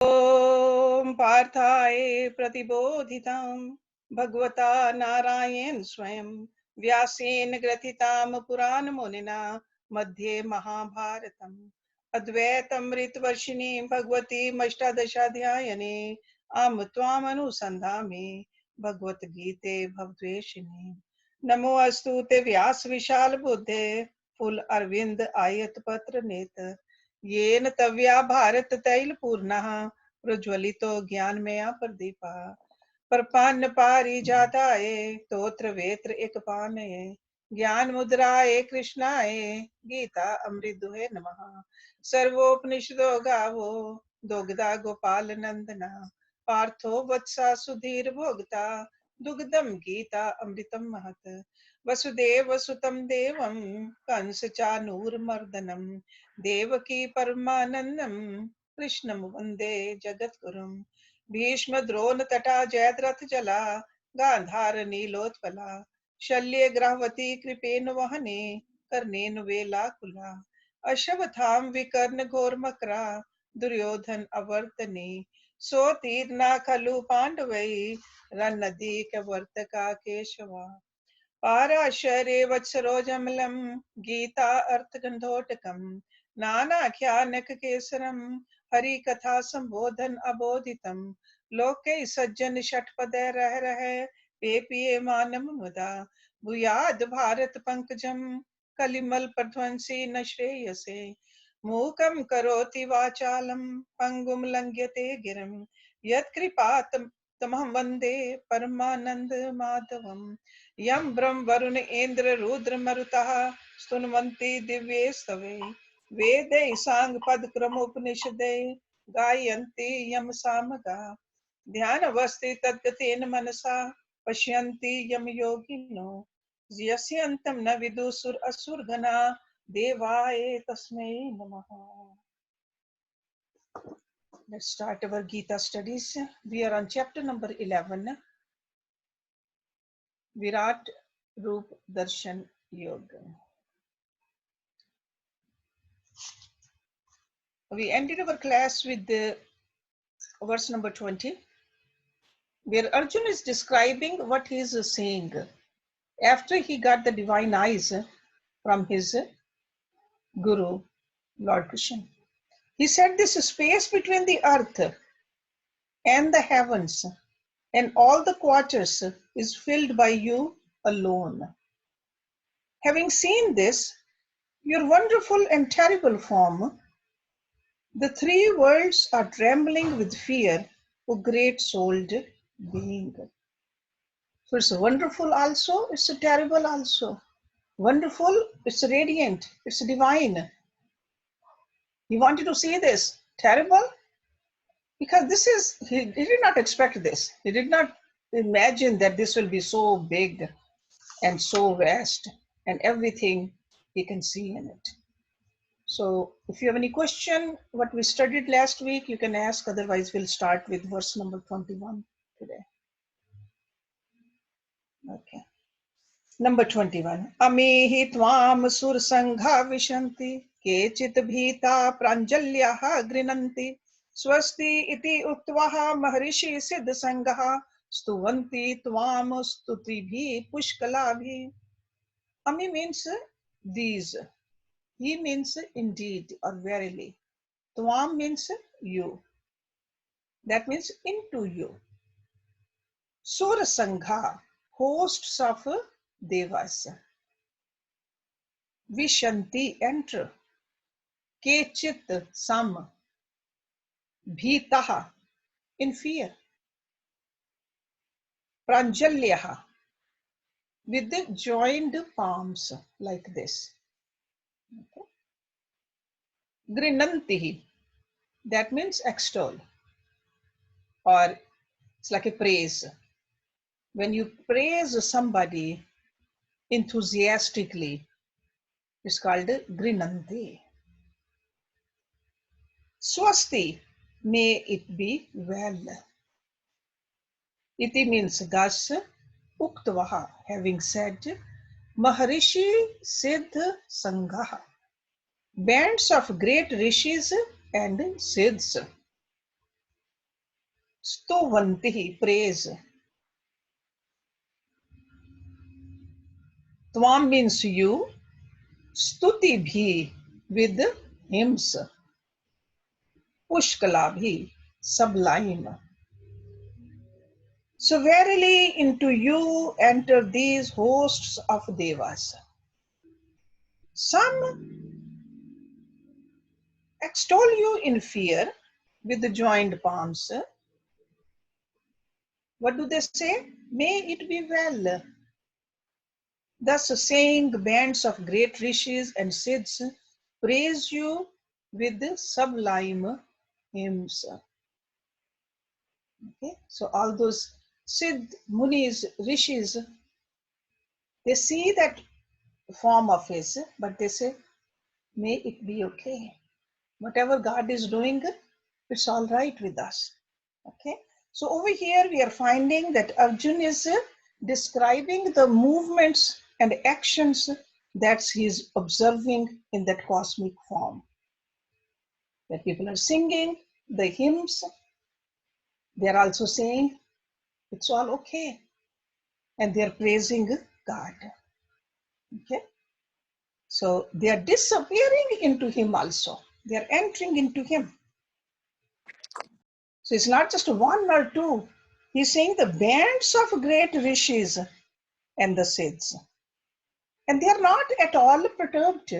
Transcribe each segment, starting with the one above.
ॐ पार्थाय प्रतिबोधितां भगवता नारायण स्वयं व्यासेन ग्रथितां पुराणमुनिना मध्ये महाभारतम् अद्वैतमृतवर्षिणीं भगवतीम् अष्टादशाध्यायिनी अहं त्वामनुसन्धामि भगवद्गीते भवद्वेषिणी नमो अस्तु ते व्यास विशाल बुद्धे फूल अरविंद आयत पत्र नेत येन तव्या भारत तैल पूर्णः प्रज्वलितो ज्ञानमया प्रदीपः प्रपन्न पारिजाताय तोत्र वेत्र एकपानये ज्ञान मुद्राय कृष्णाय गीता अमृत दुहे नमः सर्वोपनिषदो गावो दोग्धा गोपाल नंदना पार्थो वत्सा सुधीर भोगता दुग्धम गीता अमृतम महत वसुदेव सुतम देवम कंस चानूरमर्दनम देवकी परमानंदम कृष्णं वंदे जगद्गुरुं भीष्म द्रोण तटा जयद्रथ जला गांधार नीलोत्पला शल्य ग्रहवती कृपेन वहने कर्णेन वेलाकुला अश्वत्थाम विकर्ण घोर मकरा दुर्योधन अवर्तने सोतीर्णा खलु पांडवै रन्नदी कवर्तका केशवा पाराशरे वत्सरोजमलं गीता अर्थगंधोटकम् नानाख्यानक केसरम हरि कथा संबोधन अबोधितम लोके सज्जन षटपदे रह पेपिये मानम मुदा भूयाद भारत पंकजम कलिमल प्रध्वंसी न श्रेयसे मूकं करोति वाचालं पंगुम लंघ्यते गिरं यत्कृपात् तमहं वन्दे परमानंद माधवम् यं ब्रह्म वरुण इंद्र रुद्र मरुतः स्तुन्वन्ति दिव्ये स्तवे वेदै साङ्ग पद क्रमोपनिषदे गायन्ति यम सामगा ध्यानवस्थि तद्गतेन मनसा पश्यन्ति यम योगिनो यस्य अन्तं न विदुसुर असुरगणा देवाय तस्मै नमः. Let's start our Gita studies. We are on chapter number 11, Virat Roop Darshan Yoga. We ended our class with the verse number 20, where Arjuna is describing what he is saying after he got the divine eyes from his Guru, Lord Krishna. He said, this space between the earth and the heavens and all the quarters is filled by you alone. Having seen this, your wonderful and terrible form, the three worlds are trembling with fear, O great-souled being. So it's wonderful also, it's terrible also. Wonderful, it's radiant, it's divine. He wanted to see this. Terrible, because he did not expect this. He did not imagine that this will be so big and so vast and everything he can see in it. So if you have any question, what we studied last week, you can ask. Otherwise, we'll start with verse number 21 today. Okay. Number 21. Amehi tvam sur sangha vishanti kechit bhita pranjalyaha grinanti swasti iti uktvaha maharishi siddha sangha stuvanti tvam stutibhi pushkalabhi. Ami means these. He means indeed or verily. Tvam means you. That means into you. Sura Sangha, hosts of Devas. Vishanti, enter. Kechit, some. Bhitaha, in fear. Pranjalyaha, with the joined palms like this. Okay. Grinantihi, that means extol. Or it's like a praise. When you praise somebody enthusiastically, it's called Grinanti. Swasti, may it be well. Iti means thus, Uktvaha, having said, Maharishi Siddha Sangha, bands of great rishis and siddhs. Stovanti, praise. Tvam means you. Stuti bhi, with hymns. Pushkala bhi, sublime. So verily into you enter these hosts of devas. Some extol you in fear with the joined palms. What do they say? May it be well. Thus saying, bands of great rishis and siddhs praise you with the sublime hymns. Okay? So all those siddh, munis, rishis, they see that form of his, but they say, may it be okay. Whatever God is doing, it's all right with us. Okay. So over here we are finding that Arjun is describing the movements and actions that he's observing in that cosmic form. That people are singing the hymns, they're also saying it's all okay, and they're praising God. Okay. So they are disappearing into him also. They are entering into him. So it's not just one or two. He's saying the bands of great rishis and the siddhs. And they are not at all perturbed.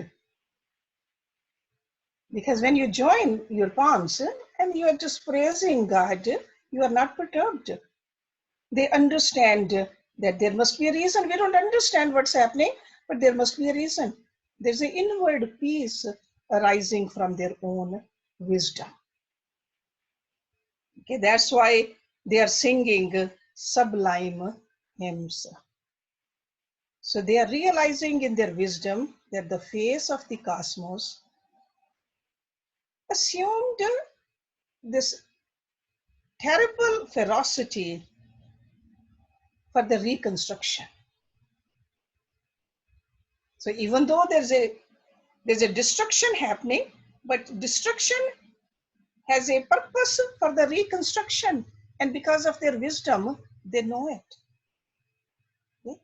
Because when you join your palms and you are just praising God, you are not perturbed. They understand that there must be a reason. We don't understand what's happening, but there must be a reason. There's an inward peace arising from their own wisdom. Okay, that's why they are singing sublime hymns. So they are realizing in their wisdom that the face of the cosmos assumed this terrible ferocity for the reconstruction. So even though there's a destruction happening, but destruction has a purpose for the reconstruction, and because of their wisdom, they know it. Okay?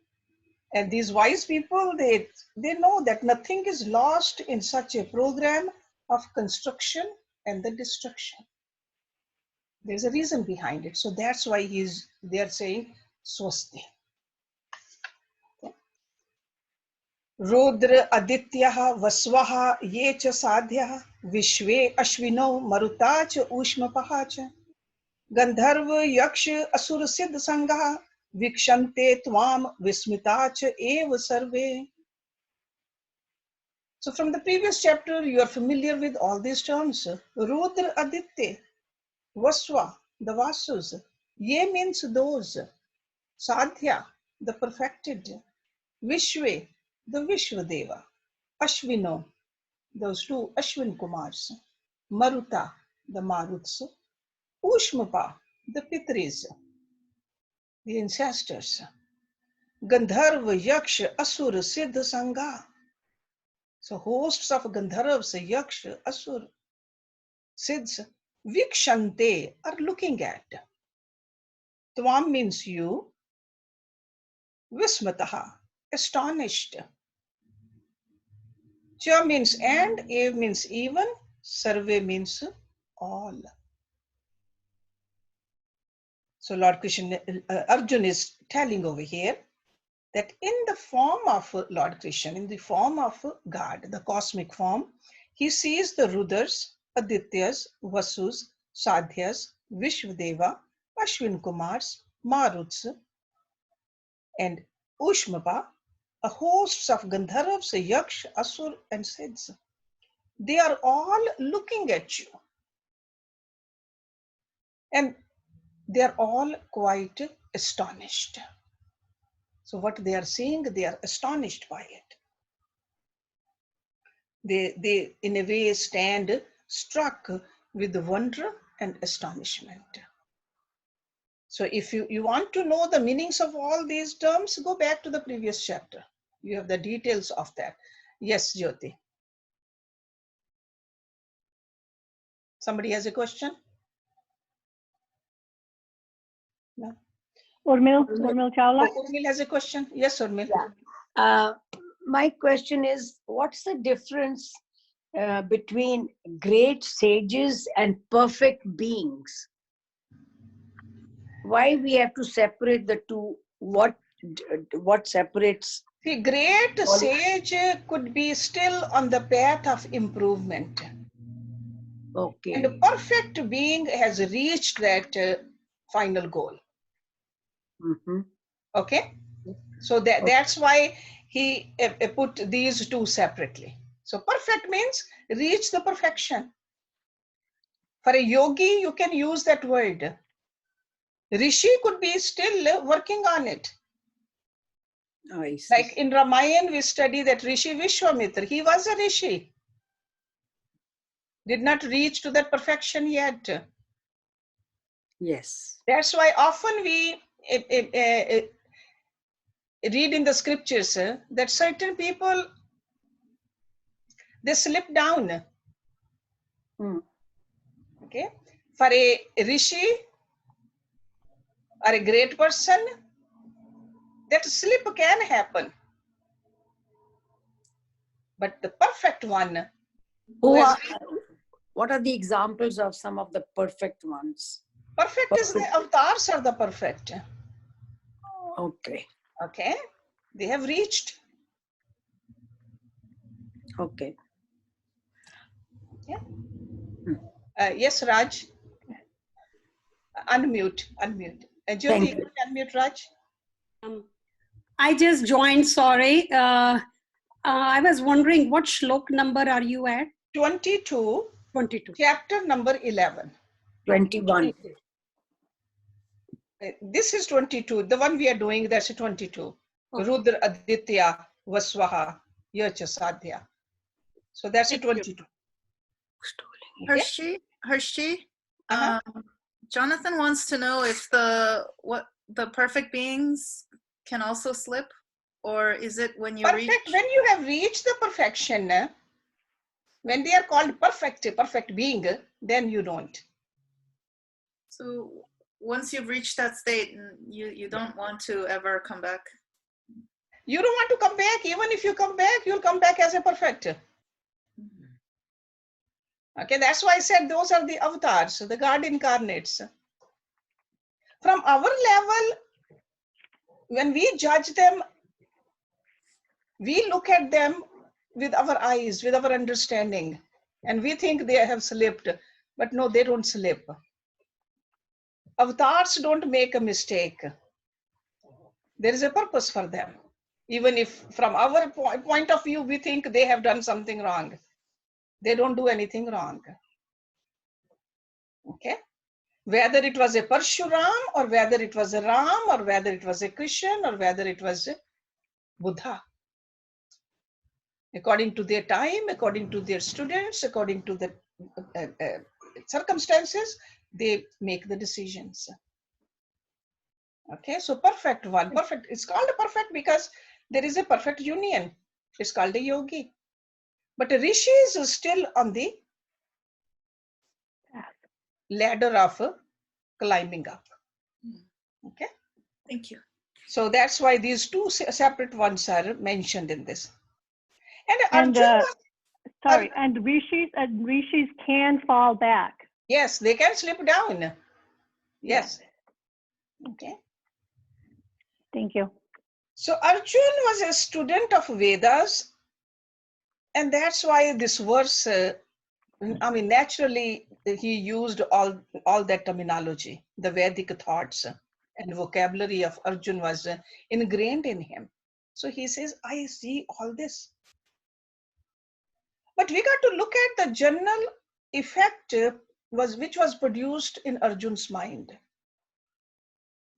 And these wise people, they know that nothing is lost in such a program of construction and the destruction. There's a reason behind it. So that's why they're saying swasti. Rudra Adityaha Vaswaha Ye cha Sadhyaha Vishve Ashvino Maruta cha Ushmapaha cha Gandharva Yaksha Asura Siddha Sangaha Vikshante Tvam Vismita cha Eva Sarve. So from the previous chapter, you are familiar with all these terms. Rudra Aditya, Vaswa, the Vasus. Ye means those. Sadhya, the perfected. Vishwe, the Vishwadeva. Ashvino, those two Ashwin Kumars. Maruta, the Maruts. Ushmapa, the Pitris, the ancestors. Gandharva, Yaksha, Asura, Siddha, Sangha. So hosts of Gandharvas, Yaksha, Asura, Siddhs, Vikshante, are looking at. Tvam means you. Vismataha, astonished. Cha means and, ev means even, sarve means all. So Lord Krishna, Arjuna is telling over here that in the form of Lord Krishna, in the form of God, the cosmic form, he sees the Rudras, Adityas, Vasus, Sadhyas, Vishvadeva, Ashwin Kumars, Maruts, and Ushmapa, a hosts of Gandharvas, Yaksh, Asur, and Siddhs. They are all looking at you. And they are all quite astonished. So what they are seeing, they are astonished by it. They in a way stand struck with wonder and astonishment. So if you want to know the meanings of all these terms, go back to the previous chapter. You have the details of that. Yes, Jyoti. Somebody has a question? No. Urmil Chawla. Oh, Urmil has a question. Yes, Urmil. Yeah. My question is, what's the difference between great sages and perfect beings? Why we have to separate the two? What separates? The great sage could be still on the path of improvement. Okay. And the perfect being has reached that final goal. Mm-hmm. Okay? So that's why he put these two separately. So perfect means reach the perfection. For a yogi, you can use that word. Rishi could be still working on it. I see. Like in Ramayana, we study that Rishi Vishwamitra. He was a Rishi. Did not reach to that perfection yet. Yes. That's why often we read in the scriptures that certain people, they slip down. Okay. For a Rishi or a great person, that slip can happen. But the perfect one, what are the examples of some of the perfect ones? Perfect is the avatars are the perfect. Okay. Okay. They have reached. Okay. Yeah. Yes, Raj. Unmute. Jyoti, you can unmute, Raj. I just joined, sorry. I was wondering, what shlok number are you at? 22. 22. Chapter number 11. 21. This is 22. The one we are doing, that's 22. Okay. Rudra Aditya Vaswaha Yacha Sadhya. So that's a 22. Okay. Hershey, Jonathan wants to know if the perfect beings can also slip, or is it when you reach? When you have reached the perfection, when they are called perfect being, then you don't. So once you've reached that state, you don't want to ever come back. You don't want to come back. Even if you come back, you'll come back as a perfect. Okay, that's why I said those are the avatars, the God incarnates. From our level, when we judge them, we look at them with our eyes, with our understanding, and we think they have slipped, but no, they don't slip. Avatars don't make a mistake. There is a purpose for them. Even if from our point of view, we think they have done something wrong. They don't do anything wrong. Okay? Whether it was a Parshuram, or whether it was a Ram, or whether it was a Krishna, or whether it was a Buddha. According to their time, according to their students, according to the circumstances, they make the decisions. Okay, so perfect one. Perfect. It's called a perfect because there is a perfect union. It's called a yogi. But a rishi is still on the ladder of climbing up. Okay. Thank you. So that's why these two separate ones are mentioned in this. And rishis can fall back. Yes, they can slip down. Yes. Okay. Thank you. So Arjun was a student of Vedas, and that's why this verse, naturally he used all that terminology, the Vedic thoughts and vocabulary of Arjun was ingrained in him. So he says, I see all this. But we got to look at the general effect which was produced in Arjun's mind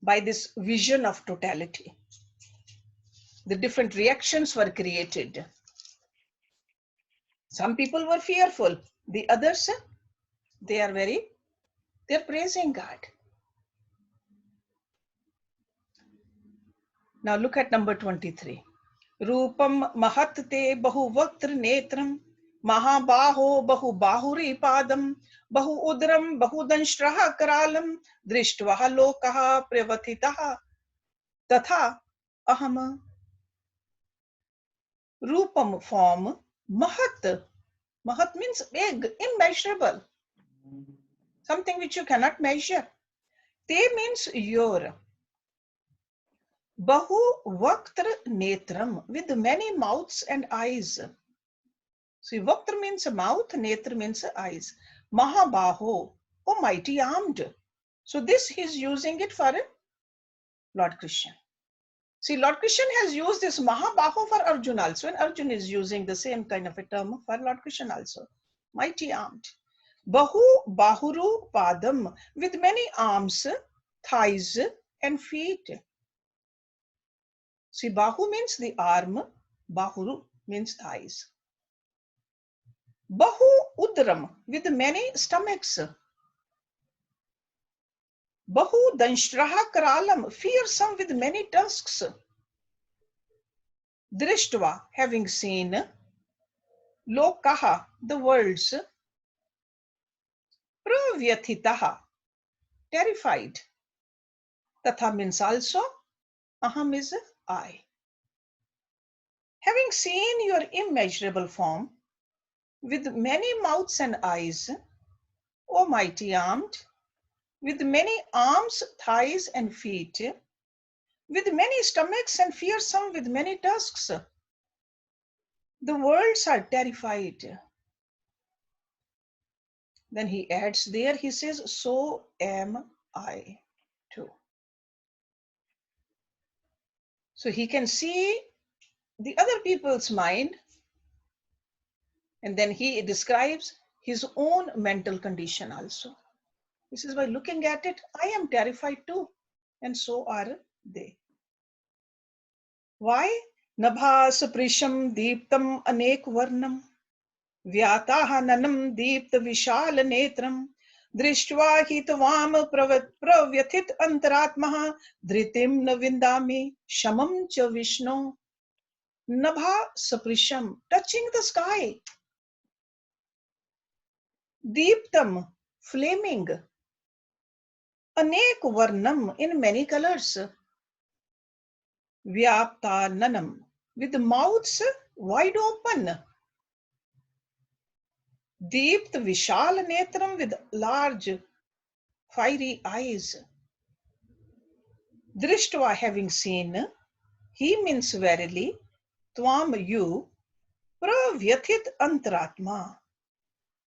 by this vision of totality. The different reactions were created. Some people were fearful. The others, they're praising God. Now look at number 23. Rupam mahat te bahu vaktra netram Mahabaho bahu bahuri padam bahu udram bahudanshraha karalam drishtvaha lokaha pravatitaha tatha aham. Rupam form, mahat. Mahat means big, immeasurable. Something which you cannot measure. Te means your. Bahu vaktra netram, with many mouths and eyes. See, vaktra means a mouth, netra means eyes. Mahabaho, oh mighty armed. So this he's using it for Lord Krishna. See, Lord Krishna has used this Mahabaho for Arjuna also, and Arjuna is using the same kind of a term for Lord Krishna also. Mighty armed. Bahu Bahuru Padam, with many arms, thighs, and feet. See, Bahu means the arm, Bahuru means thighs. Bahu Udram, with many stomachs. Bahu Danshraha Karalam, fearsome with many tusks. Drishtva, having seen. Lokaha, the worlds. Pravyatitaha, terrified. Tatha means also. Aham is I. Having seen your immeasurable form, with many mouths and eyes, O mighty armed, with many arms, thighs, and feet, with many stomachs and fearsome with many tusks, the worlds are terrified. Then he adds there, he says, so am I too. So he can see the other people's mind, and then he describes his own mental condition also. This is by looking at it, I am terrified too, and so are they. Why? Nabhas prisham deeptam anek varnam vyataha nanam deepta vishal netram drishtva hitvam pravyathit antaratmaha dhritim na vindami shamam cha vishnu. Nabha saprisham, touching the sky. Deeptam, flaming. Anek varnam, in many colors. Vyapta nanam, with mouths wide open. Deept vishal netram, with large fiery eyes. Drishtva, having seen. He means verily. Tvam, you. Pravyathit antaratma,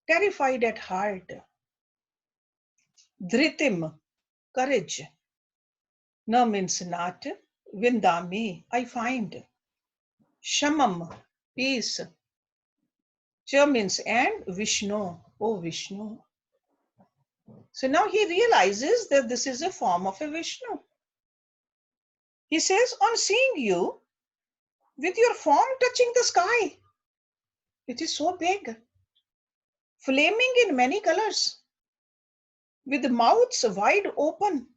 terrified at heart. Dhritim, courage. Na means not. Vindami, I find. Shamam, peace. Cha means and. Vishnu, oh Vishnu. So now he realizes that this is a form of a Vishnu. He says, on seeing you, with your form touching the sky, it is so big, flaming in many colors, with mouths wide open,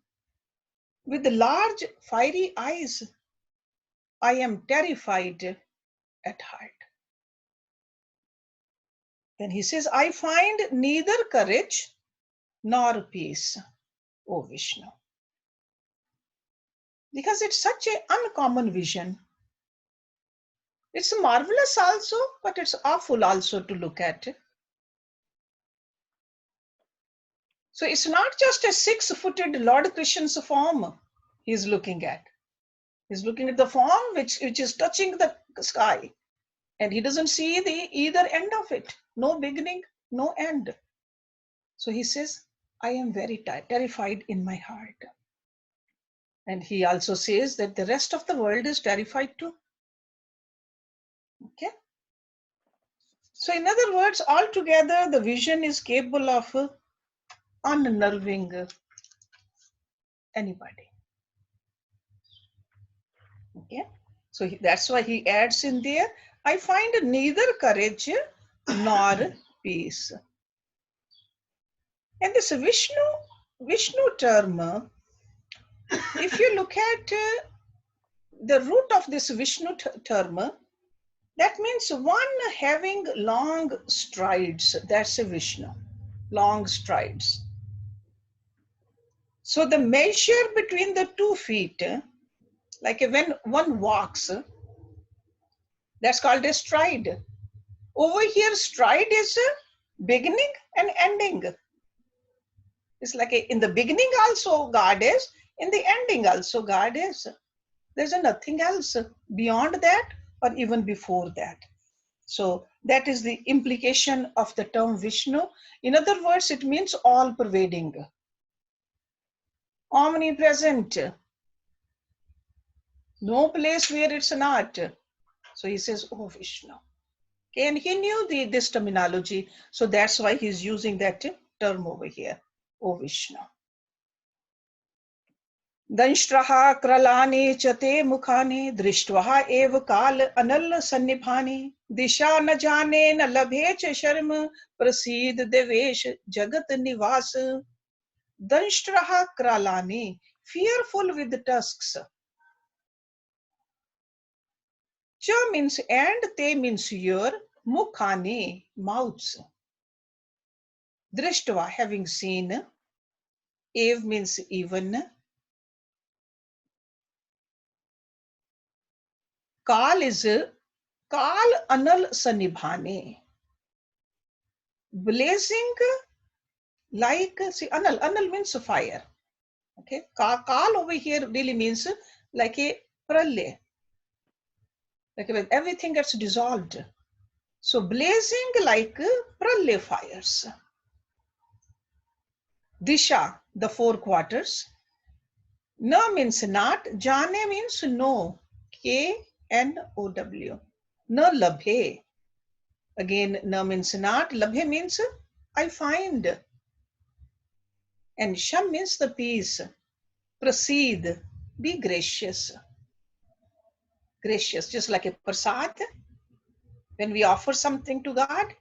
with large fiery eyes. I am terrified at heart. Then he says, I find neither courage nor peace, O Vishnu. Because it's such an uncommon vision. It's marvelous also, but it's awful also to look at. So it's not just a 6-footed Lord Krishna's form he's looking at. He's looking at the form which is touching the sky. And he doesn't see the either end of it. No beginning, no end. So he says, I am very terrified in my heart. And he also says that the rest of the world is terrified too. Okay. So in other words, altogether, the vision is capable of unnerving anybody. Okay. So that's why he adds in there, I find neither courage nor peace. And this Vishnu term, if you look at the root of this Vishnu term, That means one having long strides. That's a Vishnu. Long strides. So the measure between the 2 feet, like when one walks, that's called a stride. Over here, stride is beginning and ending. It's like in the beginning also God is, in the ending also God is. There's nothing else beyond that or even before that. So that is the implication of the term Vishnu. In other words, it means all pervading, omnipresent, no place where it's not. So he says, oh Vishnu. Okay, and he knew this terminology. So that's why he's using that term over here, oh Vishnu. दंष्ट्रहा क्रलानि च ते मुखानि दृष्ट्वा एव काल अनल सन्निभानि दिशा न जाने न लभे च शर्म प्रसीद देवेश जगत निवास दंष्ट्रहा क्रलानि, fearful with tusks, च means and, te means your, mukhani mouths, drishtva having seen, ev means even, kal is kal anal sanibhane, blazing like, see, anal means fire. Okay, kal over here really means like a pralay, like when everything gets dissolved. So blazing like pralay fires. Disha, the 4 quarters. Na means not, jane means no, K-N-O-W. Na labhe. Again, na means not, labhe means I find. And sham means the peace. Proceed, be gracious. Gracious, just like a prasad. When we offer something to God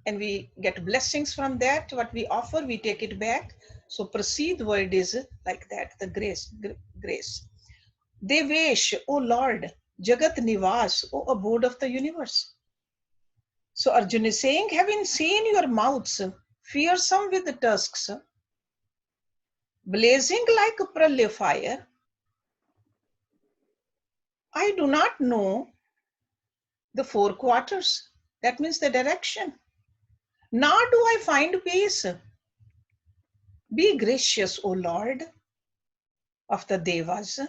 and we get blessings from that, what we offer, we take it back. So proceed word is like that, the grace. Devesh, O Lord, Jagat Nivas, O abode of the universe. So Arjuna is saying, having seen your mouths, fearsome with the tusks, blazing like a pralay fire, I do not know the 4 quarters. That means the direction. Nor do I find peace. Be gracious, O Lord of the Devas,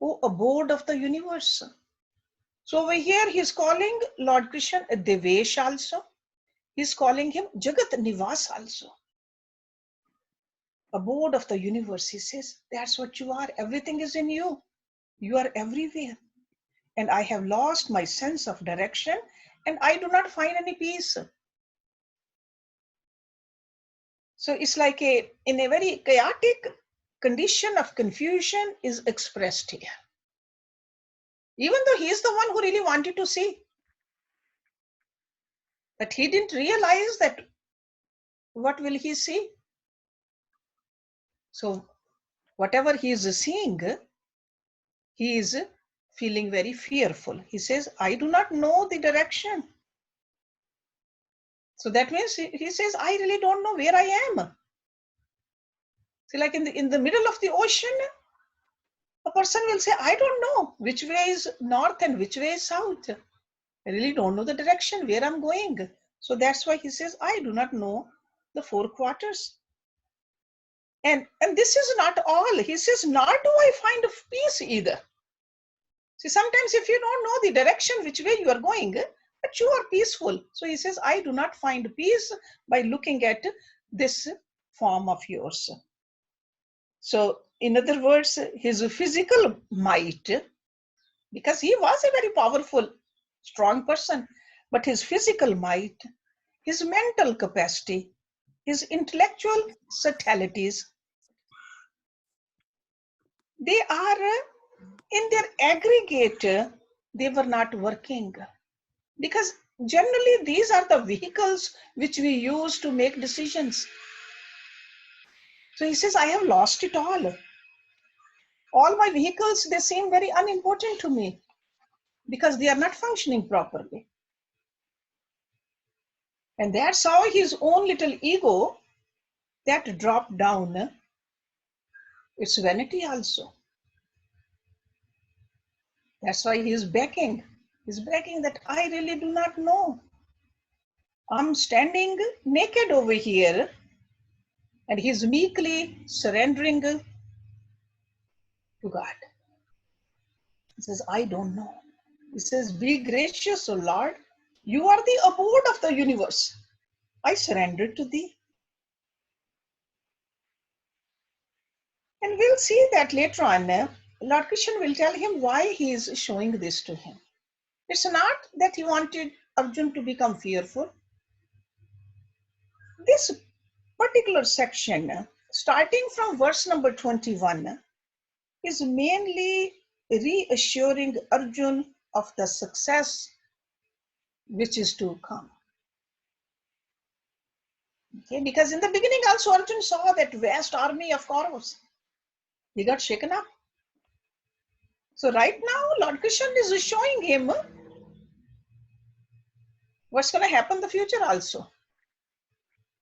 O abode of the universe. So over here he is calling Lord Krishna a Devesh also. He is calling him Jagat Nivas also. Abode of the universe, he says, that's what you are. Everything is in you. You are everywhere. And I have lost my sense of direction and I do not find any peace. So it's like in a very chaotic condition of confusion is expressed here. Even though he is the one who really wanted to see. But he didn't realize that what will he see? So whatever he is seeing, he is feeling very fearful. He says, I do not know the direction. So that means he says, I really don't know where I am. See, like in the middle of the ocean, a person will say, I don't know which way is north and which way is south. I really don't know the direction where I'm going. So that's why he says, I do not know the 4 quarters. And this is not all. He says, nor do I find peace either. See, sometimes if you don't know the direction which way you are going, but you are peaceful. So he says, I do not find peace by looking at this form of yours. So in other words, his physical might, because he was a very powerful, strong person, but his physical might, his mental capacity, his intellectual subtleties, they are in their aggregate, they were not working. Because generally these are the vehicles which we use to make decisions. So he says, I have lost it all. All my vehicles, they seem very unimportant to me. because they are not functioning properly. And that's how his own little ego that dropped down. It's vanity also. That's why he is begging. He's begging that I really do not know. I'm standing naked over here, and he's meekly surrendering to God. He says, I don't know. He says, be gracious, O Lord. You are the abode of the universe. I surrender to thee. And we'll see that later on. Lord Krishna will tell him why he is showing this to him. It's not that he wanted Arjun to become fearful. This particular section, starting from verse number 21, is mainly reassuring Arjun of the success which is to come. Okay, because in the beginning also Arjun saw that vast army of Kauravas. He got shaken up. So right now Lord Krishna is showing him what's going to happen in the future also.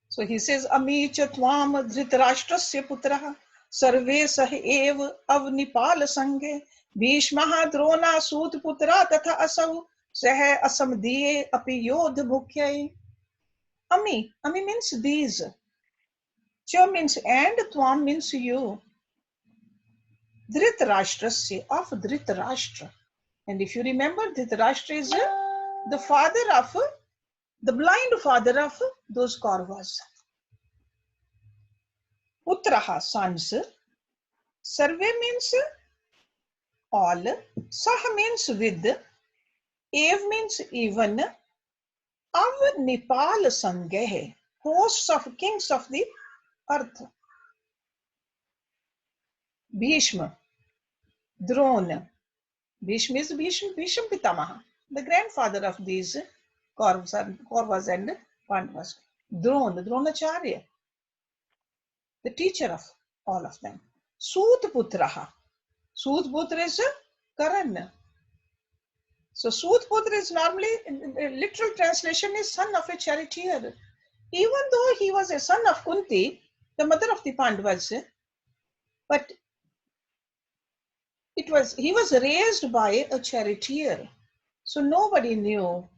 So he says, Ami cha tvam dhritarashtrasya putraha sarve sah ev avnipal sange bhishmaha drona sut putra tatha asau sah asamdiye api yodh bhukyai. Ami means these. Cha means and, tvam means you. Dhritarashtrasya, of Dhritarashtra. And if you remember, Dhritarashtra is the father of, the blind father of those Kauravas. Putraha, sons. Sarve means all. Sah means with. Ev means even. Av Nepal Sangeh, hosts of kings of the earth. Bhishma, Drona. Bhishma is Bhishma Pitamaha, the grandfather of these Kauravas and Pandavas. Dronacharya, the teacher of all of them. Sut Putraha. Sut Putra is Karan. So Sut Putra is normally, literal translation is son of a charioteer. Even though he was a son of Kunti, the mother of the Pandavas, but he was raised by a charioteer. So nobody knew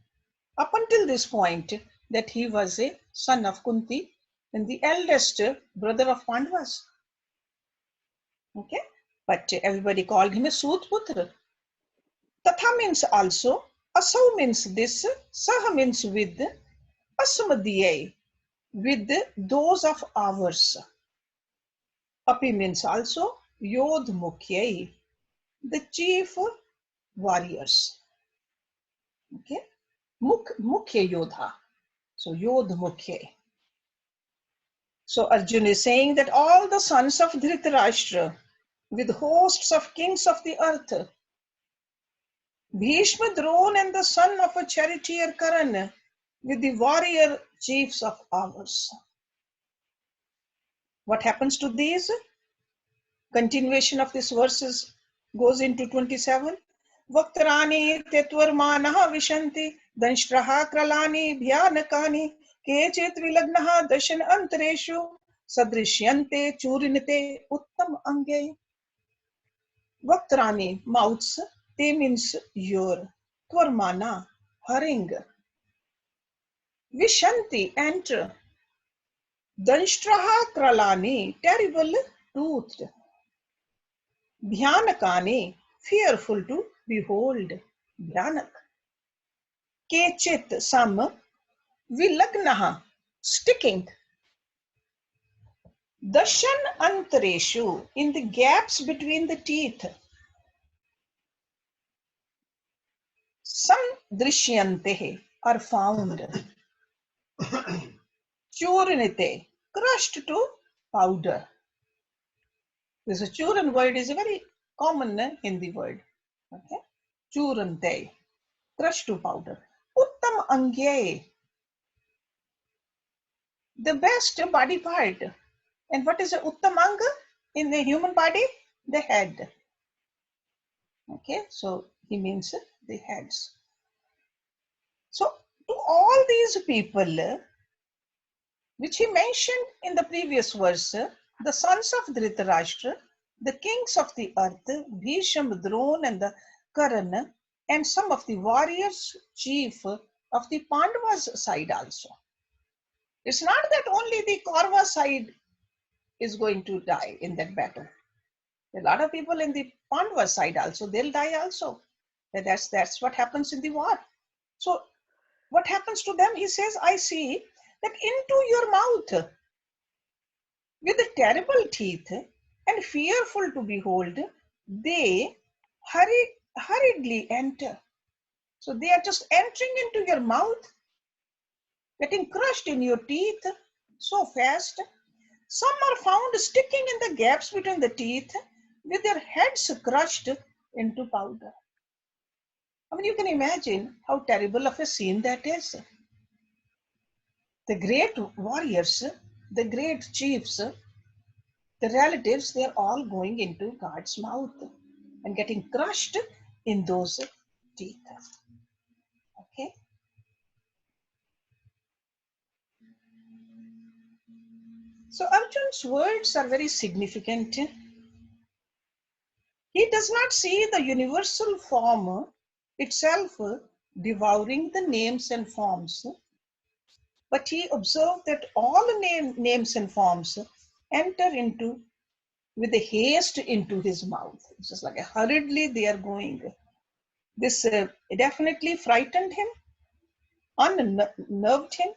up until this point that he was a son of Kunti and the eldest brother of Pandavas. Okay, but everybody called him a Sut Putra. Tatha means also, Asau means this, Saha means with, Asmadiyai, with those of ours. Api means also, Yodh Mukhyai, the chief warriors. Okay, Mukhya Yodha. So Yodh Mukhyai. So Arjuna is saying that all the sons of Dhritarashtra, with hosts of kings of the earth, Bhishma, Drona, and the son of a charioteer Karan, with the warrior chiefs of ours. What happens to these? Continuation of this verses goes into 27. Vaktarani tetvarmanaha vishanti danshraha kralani bhyanakani kechit vilagnaha dashan antareshu sadrishyante churinate uttam ange. Vaktarani, mouths, te means your, tvarmana, hurrying, vishanti, enter, danshtraha kralani, terrible toothed, bhyanakani, fearful to behold, bhyanak, kechit, some, vilagnaha, sticking, dashan antareshu, in the gaps between the teeth, samdrishyante, are found, churinite, crushed to powder. This churan word is a very common Hindi word. Okay, churante, crushed to powder. Uttam angye, the best body part. And what is a uttam anga in the human body? The head. Okay, so he means the heads. So to all these people, which he mentioned in the previous verse, the sons of Dhritarashtra, the kings of the earth, Bhisham, Drona, and the Karan, and some of the warriors, chief of the Pandavas side also. It's not that only the Kaurava side is going to die in that battle. A lot of people in the Pandava side also, they'll die also. That's what happens in the war. So what happens to them? He says, I see that into your mouth, with the terrible teeth and fearful to behold, they hurriedly enter. So they are just entering into your mouth, getting crushed in your teeth so fast. Some are found sticking in the gaps between the teeth with their heads crushed into powder. I mean, you can imagine how terrible of a scene that is. The great warriors, the great chiefs, the relatives, they're all going into God's mouth and getting crushed in those teeth. Okay. So Arjun's words are very significant. He does not see the universal form itself devouring the names and forms, but he observed that all names and forms enter into with a haste into his mouth. It's just like hurriedly they are going. This definitely frightened him, unnerved him,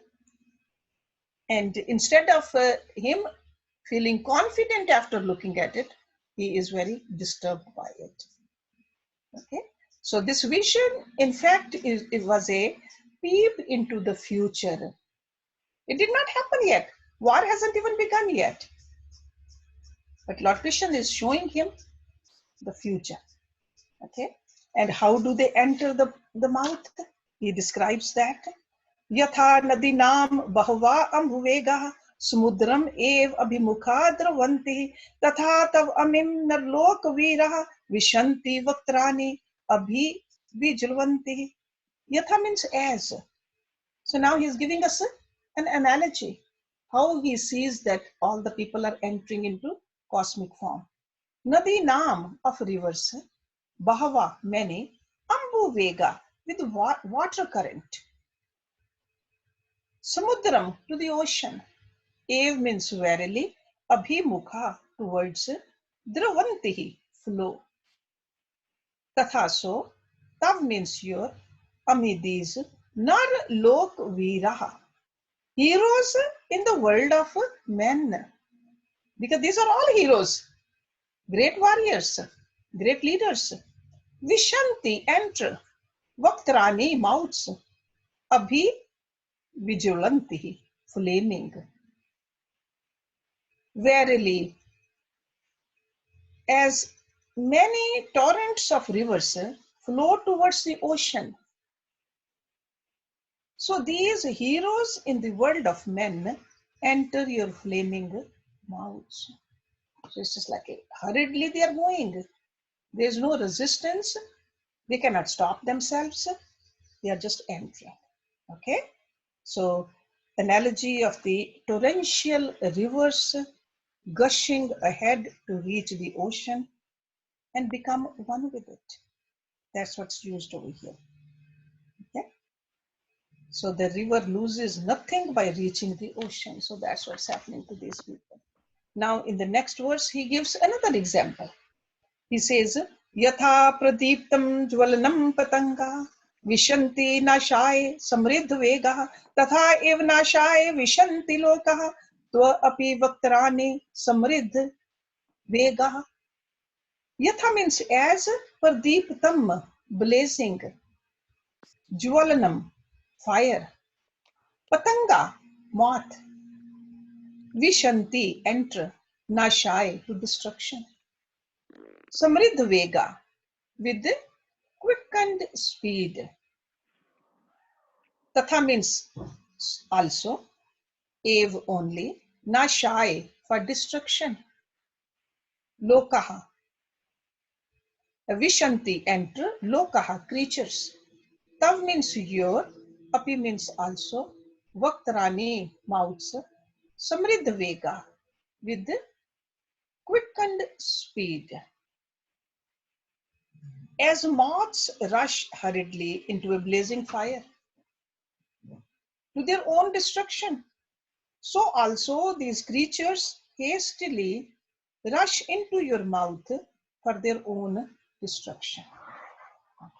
and instead of him feeling confident after looking at it, he is very disturbed by it. Okay, so this vision, in fact, it was a peep into the future. It did not happen yet. War hasn't even begun yet. But Lord Krishna is showing him the future. Okay, and how do they enter the mouth? He describes that. Yatha nadinam bahava ambhuvega samudram ev abhimukha dravanti tatha tav amim narlok virah vishanti vaktrani abhi vijulvanti. Yatha means as. So now he is giving us an analogy, how he sees that all the people are entering into cosmic form. Nadi Nam of rivers, Bahava, many, Ambu Vega, with water current. Samudram, to the ocean. Ev means verily, Abhimukha, towards Dravantihi, flow. Tatha so, Tav means your, Amidis, Nar Lok Viraha, heroes in the world of men. Because these are all heroes, great warriors, great leaders. Vishanti, enter. Vaktrani, mouths. Abhi, vigilanti, flaming. Verily, as many torrents of rivers flow towards the ocean, so these heroes in the world of men enter your flaming mouths. So it's just like hurriedly they are going. There's no resistance. They cannot stop themselves. They are just entering. Okay. So analogy of the torrential rivers gushing ahead to reach the ocean and become one with it. That's what's used over here. Okay. So the river loses nothing by reaching the ocean. So that's what's happening to these people. Now in the next verse, he gives another example. He says, Yatha pradiptam jwalanam patanga vishanti nashai samriddh vega tatha ev nashai vishanti lokah tva api vaktrani samriddh vega. Yatha means as, pradiptam, blazing, jwalanam, fire, patanga, moth, vishanti, enter, nashai, to destruction. Samriddh vega, with quickened speed. Tatha means also, ev only, nashai, for destruction. Lokaha, Vishanti, enter, lokaha, creatures. Tav means your, api means also, vaktarani, mouths, samriddha vega, with quickened speed. As moths rush hurriedly into a blazing fire to their own destruction, so also these creatures hastily rush into your mouth for their own destruction.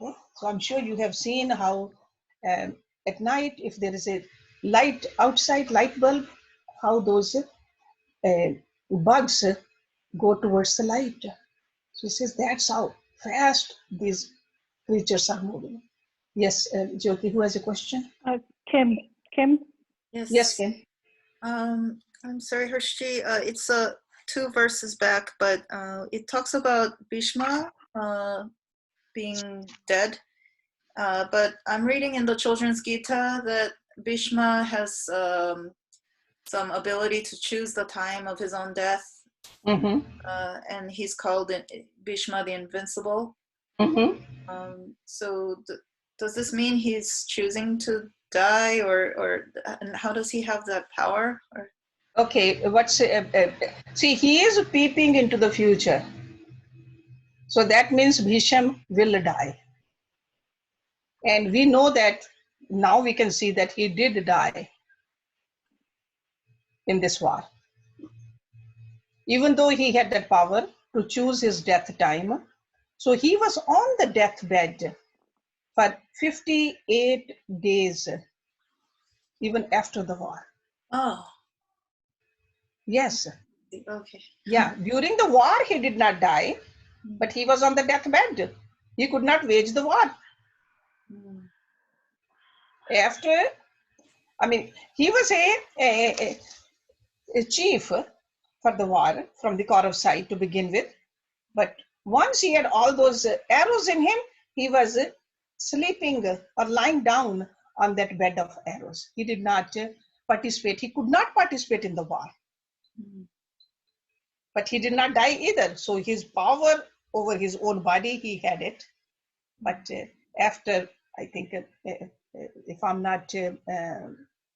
Okay, so I'm sure you have seen how at night, if there is a light outside, light bulb, how those bugs go towards the light. So he says that's how fast these creatures are moving. Yes, Jyoti, who has a question? Kim. Kim? Yes, Kim. I'm sorry, Hershey. It's 2 verses back, but it talks about Bhishma being dead. But I'm reading in the Children's Gita that Bhishma has some ability to choose the time of his own death. Mm-hmm. And he's called Bhishma the Invincible. Mm-hmm. So does this mean he's choosing to die, or and how does he have that power? Or? Okay, see, he is peeping into the future. So that means Bhisham will die. And we know that now we can see that he did die in this war. Even though he had that power to choose his death time. So he was on the deathbed for 58 days, even after the war. Oh. Yes. Okay. Yeah, during the war, he did not die, but he was on the deathbed. He could not wage the war. After, I mean, he was a chief for the war from the Kaurav side to begin with. But once he had all those arrows in him, he was sleeping or lying down on that bed of arrows. He did not participate. He could not participate in the war. But he did not die either. So his power over his own body, he had it. But after, I think, if I'm not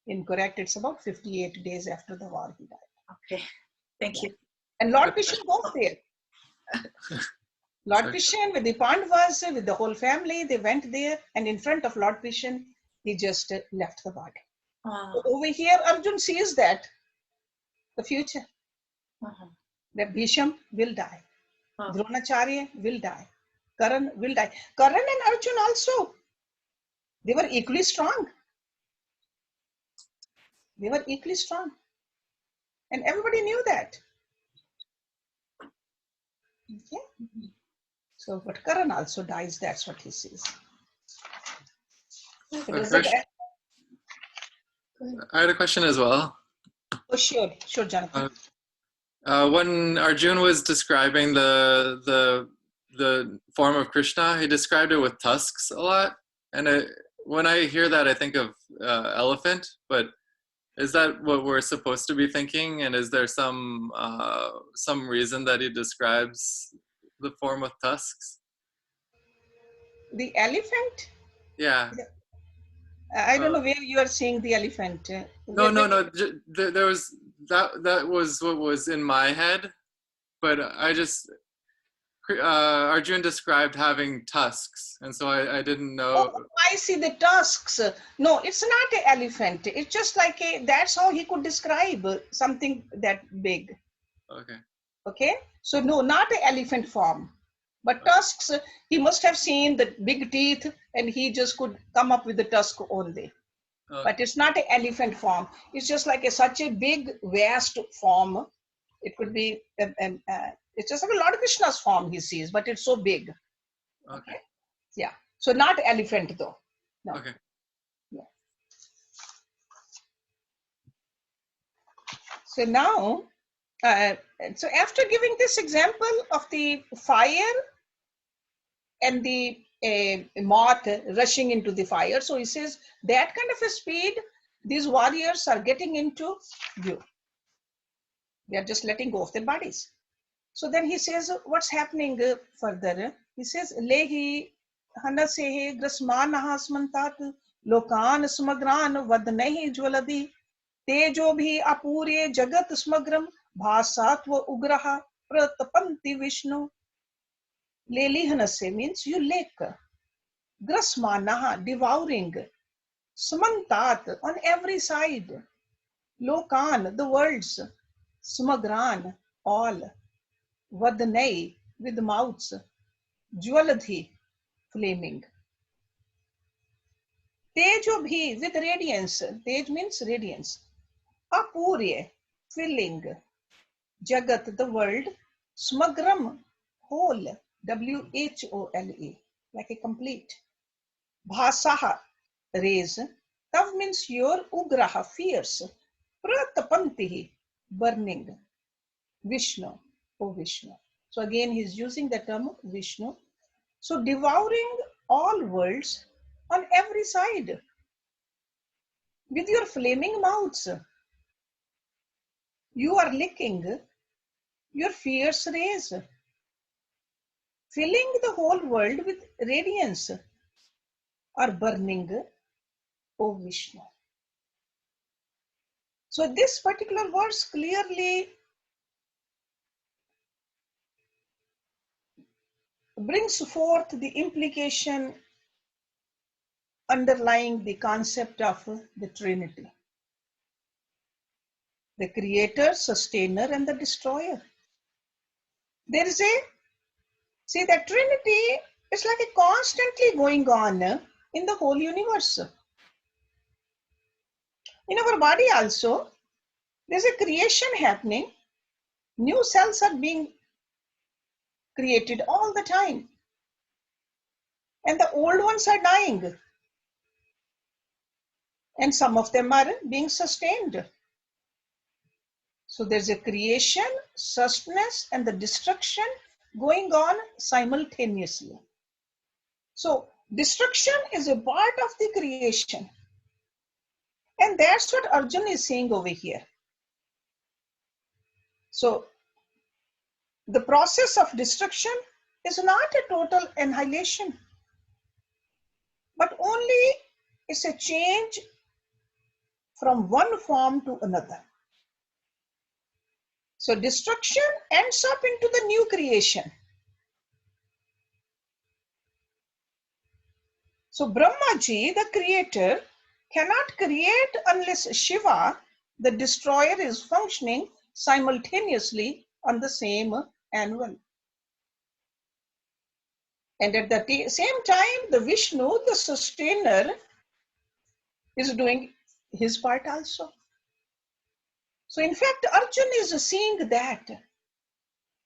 incorrect, it's about 58 days after the war he died. Okay, thank you. And Lord Bishop was there. Lord Bishop with the Pandavas, with the whole family, they went there, and in front of Lord Bishop, he just left the body. Over here, Arjun sees that, the future, that Bhisham will die. Dronacharya will die. Karan will die. Karan and Arjun also, they were equally strong. They were equally strong. And everybody knew that. Okay. So, but Karan also dies, that's what he sees. I had a question as well. Oh, sure, Jonathan. When Arjun was describing the form of Krishna, he described it with tusks a lot. And when I hear that, I think of elephant. But is that what we're supposed to be thinking? And is there some reason that he describes the form with tusks? The elephant? Yeah. I don't know where you are seeing the elephant. No. There was that was what was in my head, but I just Arjun described having tusks, and so I didn't know. Oh, I see the tusks. No, it's not an elephant. It's just like that's how he could describe something that big. Okay. Okay, so no, not an elephant form, but tusks. He must have seen the big teeth, and he just could come up with the tusk only. Okay. But it's not an elephant form. It's just like such a big, vast form. It could be. It's just like a Lord Krishna's form he sees, but it's so big. Okay. Yeah. So not elephant though. No. Okay. Yeah. So now, so after giving this example of the fire and the moth rushing into the fire, so he says that kind of a speed these warriors are getting into view. They are just letting go of their bodies. So then he says, what's happening further? He says, Lehi hanasehe grasmanaha smantat lokan smagran vadnehi jwaladi tejo bhi apurye jagat smagram bhasatva ugraha pratapanti Vishnu. Leli hanase means you lick. Grasmanaha, devouring. Smantat, on every side. Lokan, the worlds. Smagran, all. Vadnei, with mouths. Jwaladhi, flaming. Tejo bhi, with radiance. Tej means radiance. Apurye, filling. Jagat, the world. Smagram, whole. Whole, like a complete. Bhasaha, raise. Tav means your, ugraha, fierce. Pratapantihi, burning. Vishnu, O Vishnu. So again he is using the term Vishnu. So devouring all worlds on every side with your flaming mouths. You are licking your fierce rays, filling the whole world with radiance, or burning, O Vishnu. So this particular verse clearly brings forth the implication underlying the concept of the Trinity. The creator, sustainer, and the destroyer. There is see, the Trinity is like a constantly going on in the whole universe. In our body also, there's a creation happening. New cells are being created all the time. And the old ones are dying. And some of them are being sustained. So there's a creation, sustenance, and the destruction going on simultaneously. So destruction is a part of the creation. And that's what Arjun is saying over here. So the process of destruction is not a total annihilation, but only it's a change from one form to another. So destruction ends up into the new creation. So Brahmaji, the creator, cannot create unless Shiva, the destroyer, is functioning simultaneously on the same anvil. And at the same time, the Vishnu, the sustainer, is doing his part also. So in fact, Arjun is seeing that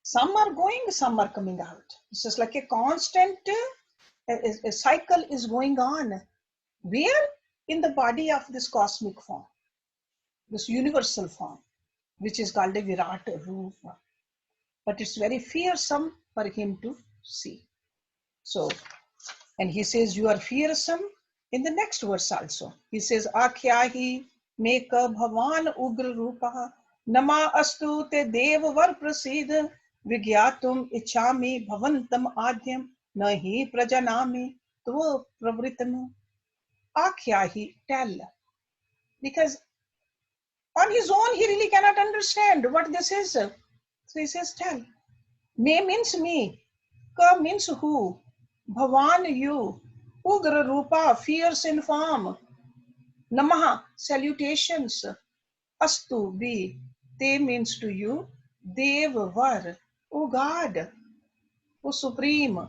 some are going, some are coming out. It's just like a constant a cycle is going on. Where? In the body of this cosmic form, this universal form, which is called a Virat Rupa. But it's very fearsome for him to see. So, and he says, you are fearsome in the next verse also. He says, Akhyahi meka bhavan ugra rupa nama astu te dev var prasid vigyatum ichami bhavantam adhyam nahi prajanami tva pravritanu. Akhyahi, tell. Because on his own, he really cannot understand what this is. So he says, tell. Me means me. Ka means who. Bhavan, you. Ugra Rupa, fierce in form. Namaha, salutations. Astu, be. Te means to you. Dev, var. O God. O Supreme.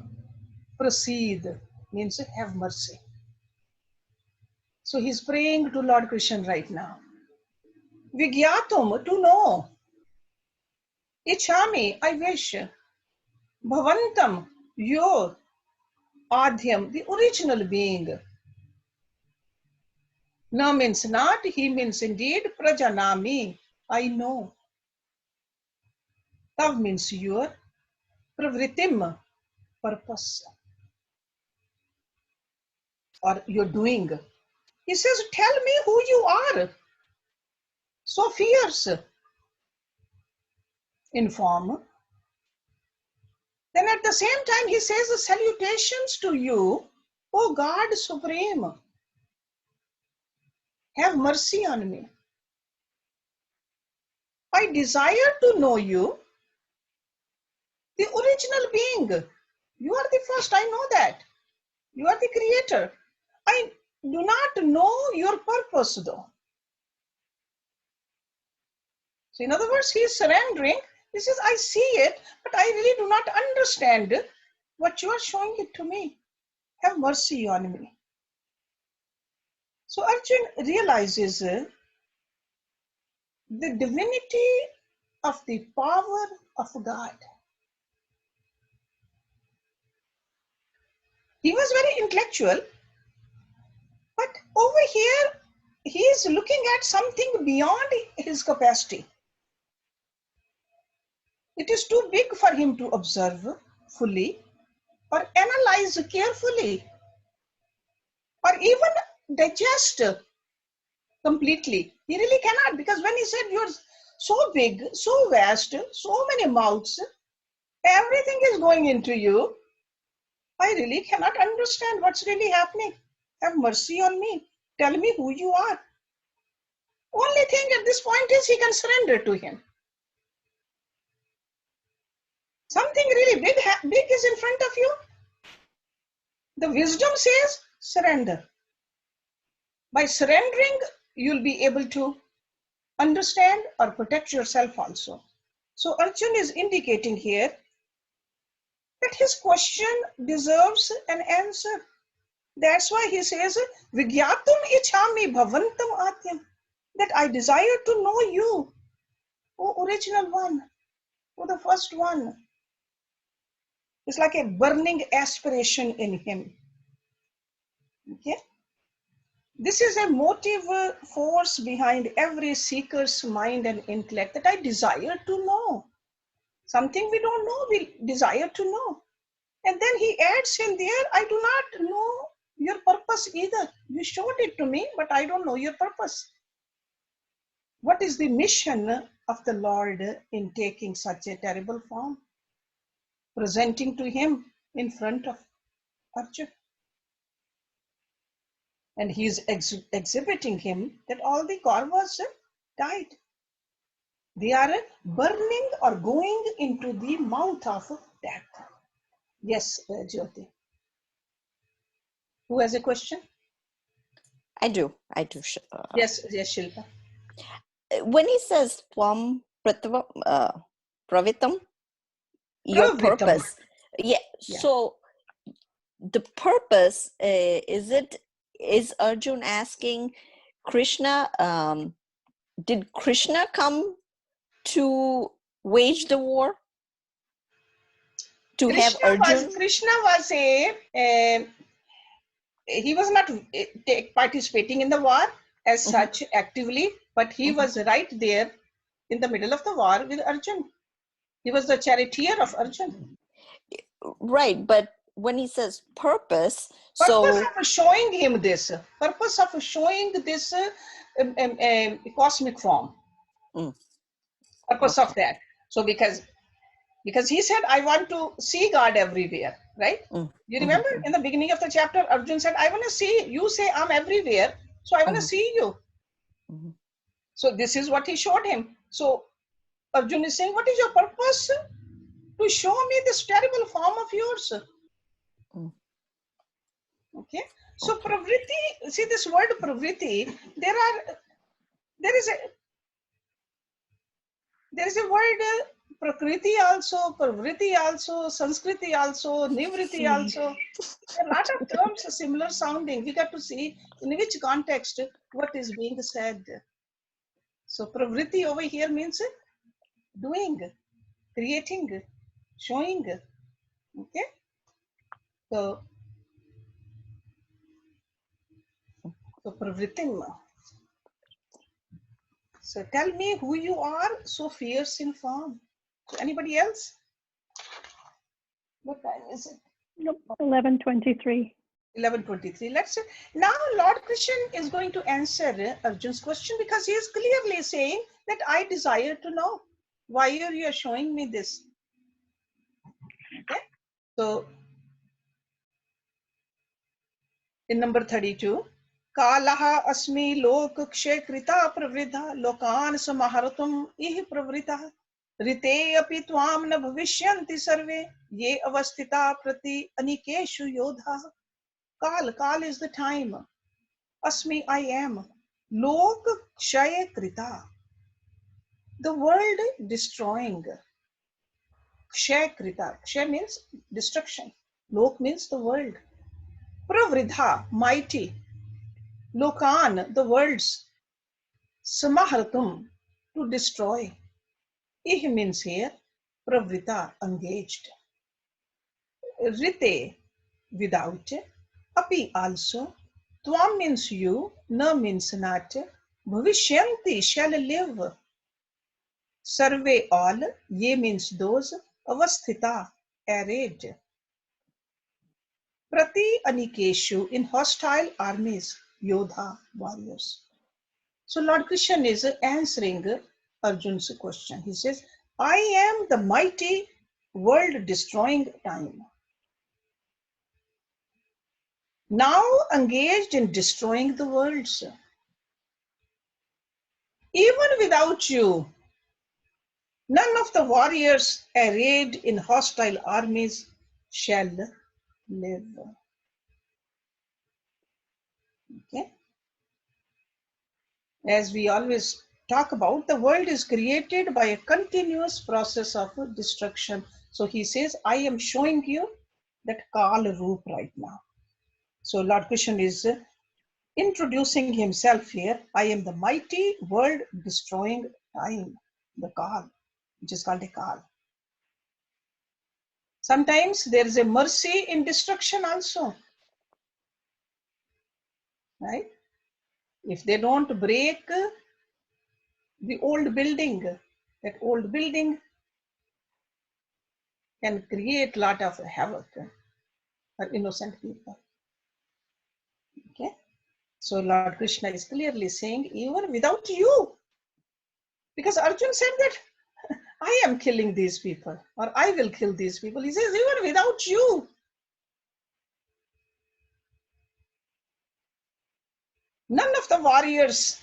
Proceed means have mercy. So he's praying to Lord Krishna right now. Vigyatum, to know. Ichhami, I wish. Bhavantam, your. Adhyam, the original being. Na means not, he means indeed. Prajanami, I know. Tav means your. Pravritim, purpose. Or you're doing. He says, tell me who you are. So fierce in form. Then at the same time, he says, salutations to you, O God Supreme. Have mercy on me. I desire to know you, the original being. You are the first, I know that. You are the creator. I do not know your purpose though. So in other words, he is surrendering. He says, I see it, but I really do not understand what you are showing it to me. Have mercy on me. So Arjun realizes the divinity of the power of God. He was very intellectual, but over here, he is looking at something beyond his capacity. It is too big for him to observe fully or analyze carefully or even digest completely. He really cannot, because when he said you're so big, so vast, so many mouths, everything is going into you, I really cannot understand what's really happening. Have mercy on me. Tell me who you are. Only thing at this point is he can surrender to him. Something really big is in front of you. The wisdom says surrender. By surrendering, you'll be able to understand or protect yourself also. So Arjun is indicating here that his question deserves an answer. That's why he says, Vigyatum ichhami bhavantam atyam, that I desire to know you, O original one, O the first one. It's like a burning aspiration in him. Okay? This is a motive force behind every seeker's mind and intellect, that I desire to know. Something we don't know, we desire to know. And then he adds in there, I do not know your purpose either. You showed it to me, but I don't know your purpose. What is the mission of the Lord in taking such a terrible form? Presenting to him in front of Arjuna. And he is exhibiting him that all the Kauravas died. They are burning or going into the mouth of death. Yes, Jyoti. Who has a question? I do. Yes, Shilpa. When he says Tvam Pravitam, your Pravitam. purpose. Yeah. So the purpose, is Arjun asking Krishna, did Krishna come to wage the war? To have Arjun? Krishna was he was not participating in the war as such actively, but he was right there in the middle of the war with Arjun. He was the charioteer of Arjun. Right, but when he says purpose, purpose of showing him this, purpose of showing this cosmic form, purpose of that. So because he said, I want to see God everywhere, right? You remember in the beginning of the chapter, Arjun said, I want to see, you say I'm everywhere, so I want to see you. So this is what he showed him. So Arjun is saying, what is your purpose? To show me this terrible form of yours. Okay. So pravriti, see this word pravriti, there is a word prakriti also, pravriti also, sanskriti also, nivriti also. A lot of terms are similar sounding. We got to see in which context what is being said. So pravriti over here means doing, creating, showing. Okay. So pravritim. So tell me who you are, so fierce in form. So anybody else? What time is it? 11:23. 11:23. Let's now Lord Krishna is going to answer Arjun's question, because he is clearly saying that I desire to know why you are showing me this. Okay. In number 32, Kalaha asmi lok kshe krita pravridha lokan samaharatum ih pravrita rite api tvam na bhavishyanti sarve ye avasthita prati anikeshu yodha. Kal is the time. Asmi, I am. Lok kshay krita, the world destroying. Kshay krita, kshay means destruction. Lok means the world. Pravridha, mighty. Lokan, the worlds. Samahartum, to destroy. Ih means here, pravrita, engaged. Rite, without. Api also. Tvam means you, na means not. Bhavishyanti, shall live. Sarve, all. Ye means those. Avasthita, arrayed. Prati anikeshu, in hostile armies. Yodha, warriors. So Lord Krishna is answering Arjun's question. He says, I am the mighty world destroying time. Now engaged in destroying the worlds. Even without you, none of the warriors arrayed in hostile armies shall live. Okay? As we always talk about, the world is created by a continuous process of destruction. So he says, I am showing you that Kal Roop right now. So Lord Krishna is introducing himself here. I am the mighty world destroying time, the Kal, which is called a Kal. Sometimes there is a mercy in destruction also, right? If they don't break the old building, that old building can create a lot of havoc for innocent people. Okay, so Lord Krishna is clearly saying, even without you, because Arjun said that I am killing these people, or I will kill these people. He says, even without you, none of the warriors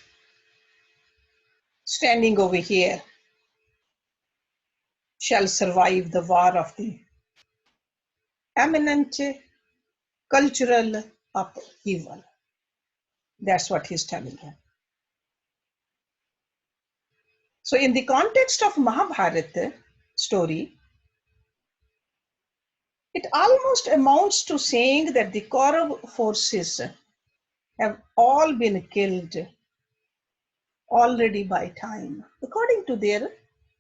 standing over here shall survive the war of the eminent cultural upheaval. That's what he's telling him. So in the context of Mahabharata story, it almost amounts to saying that the Kaurav forces have all been killed already by time, according to their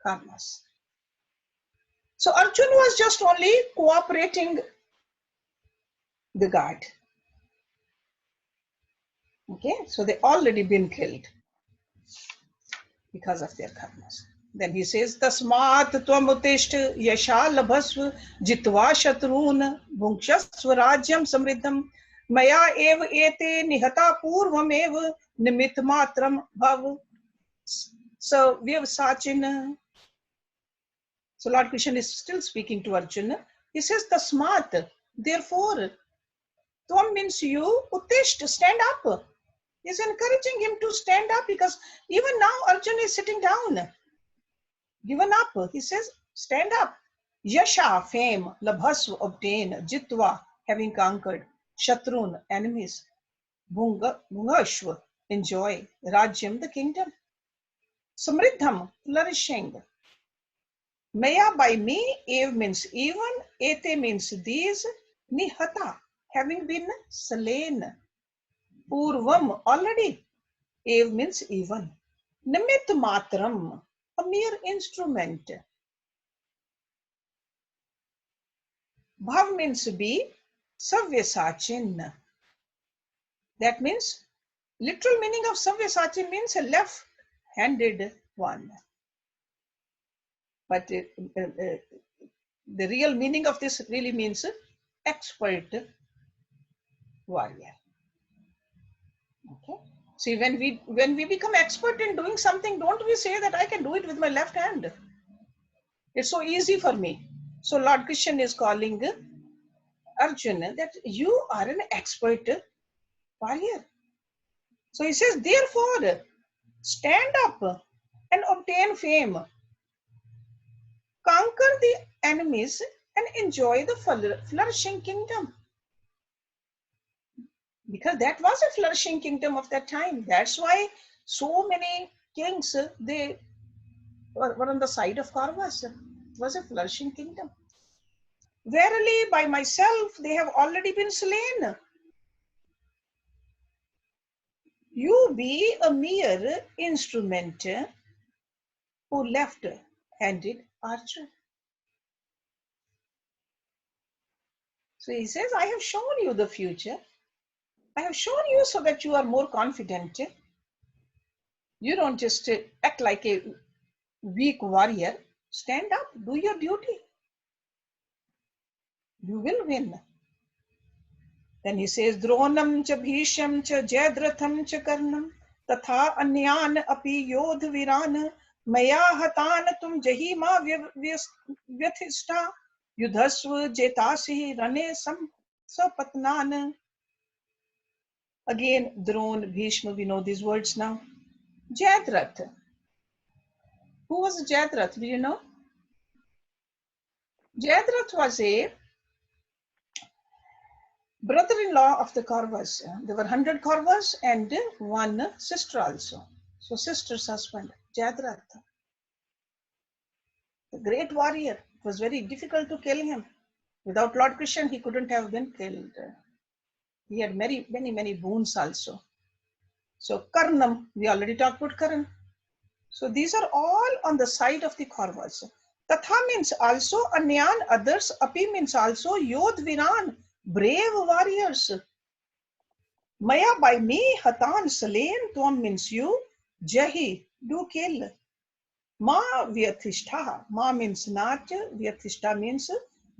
karmas. So Arjun was just only cooperating the god. Okay, so they already been killed because of their karmas. Then he says, Tasmat tvam utishta yasha labhasva jitva shatrun bhungshasva rajyam samriddham maya eva ete nihata purvam eva nimit matram bhav so vyavsachin. So Lord Krishna is still speaking to Arjuna. He says, Tasmat, therefore, tvam means you, utishta, stand up. He's encouraging him to stand up because even now Arjuna is sitting down. Given up, he says, stand up. Yasha, fame, labhasva, obtain, jitva, having conquered, shatrun, enemies, bhungashva, enjoy, rajyam, the kingdom, samriddham, flourishing. Maya, by me, ev means even, ete means these, nihata, having been slain, purvam, already, ev means even, nimit matram, a mere instrument. Bhav means to be, savyasachin. That means, literal meaning of savyasachin means a left-handed one. But the real meaning of this really means expert warrior. Okay. See, when we become expert in doing something, don't we say that I can do it with my left hand? It's so easy for me. So Lord Krishna is calling Arjuna that you are an expert warrior. So he says, therefore, stand up and obtain fame. Conquer the enemies and enjoy the flourishing kingdom. Because that was a flourishing kingdom of that time. That's why so many kings, they were on the side of Kauravas. It was a flourishing kingdom. Verily, by myself, they have already been slain. You be a mere instrument who left-handed archer. So he says, I have shown you the future. I have shown you so that you are more confident. You don't just act like a weak warrior. Stand up, do your duty. You will win. Then he says, Dronam cha bhisham cha jadratham cha karnam tatha anyan api yodh viran maya hatan tum jahima vyathishta yudhasva jetasi rane sapatnan. Again, Dron, Bhishma, we know these words now. Jadrath. Who was Jadrath? Do you know? Jadrath was a brother-in-law of the Kauravas. There were 100 Kauravas and one sister also. So sister's husband, Jadrath. A great warrior. It was very difficult to kill him. Without Lord Krishna, he couldn't have been killed. He had many boons also. So Karnam, we already talked about Karan. So these are all on the side of the Kauravas. Tatha means also Anyan, others. Api means also Yodh Viran, brave warriors. Maya, by me, Hatan, slain. Tvam means you. Jahi, do kill. Ma Vyathishta. Ma means not. Vyathishta means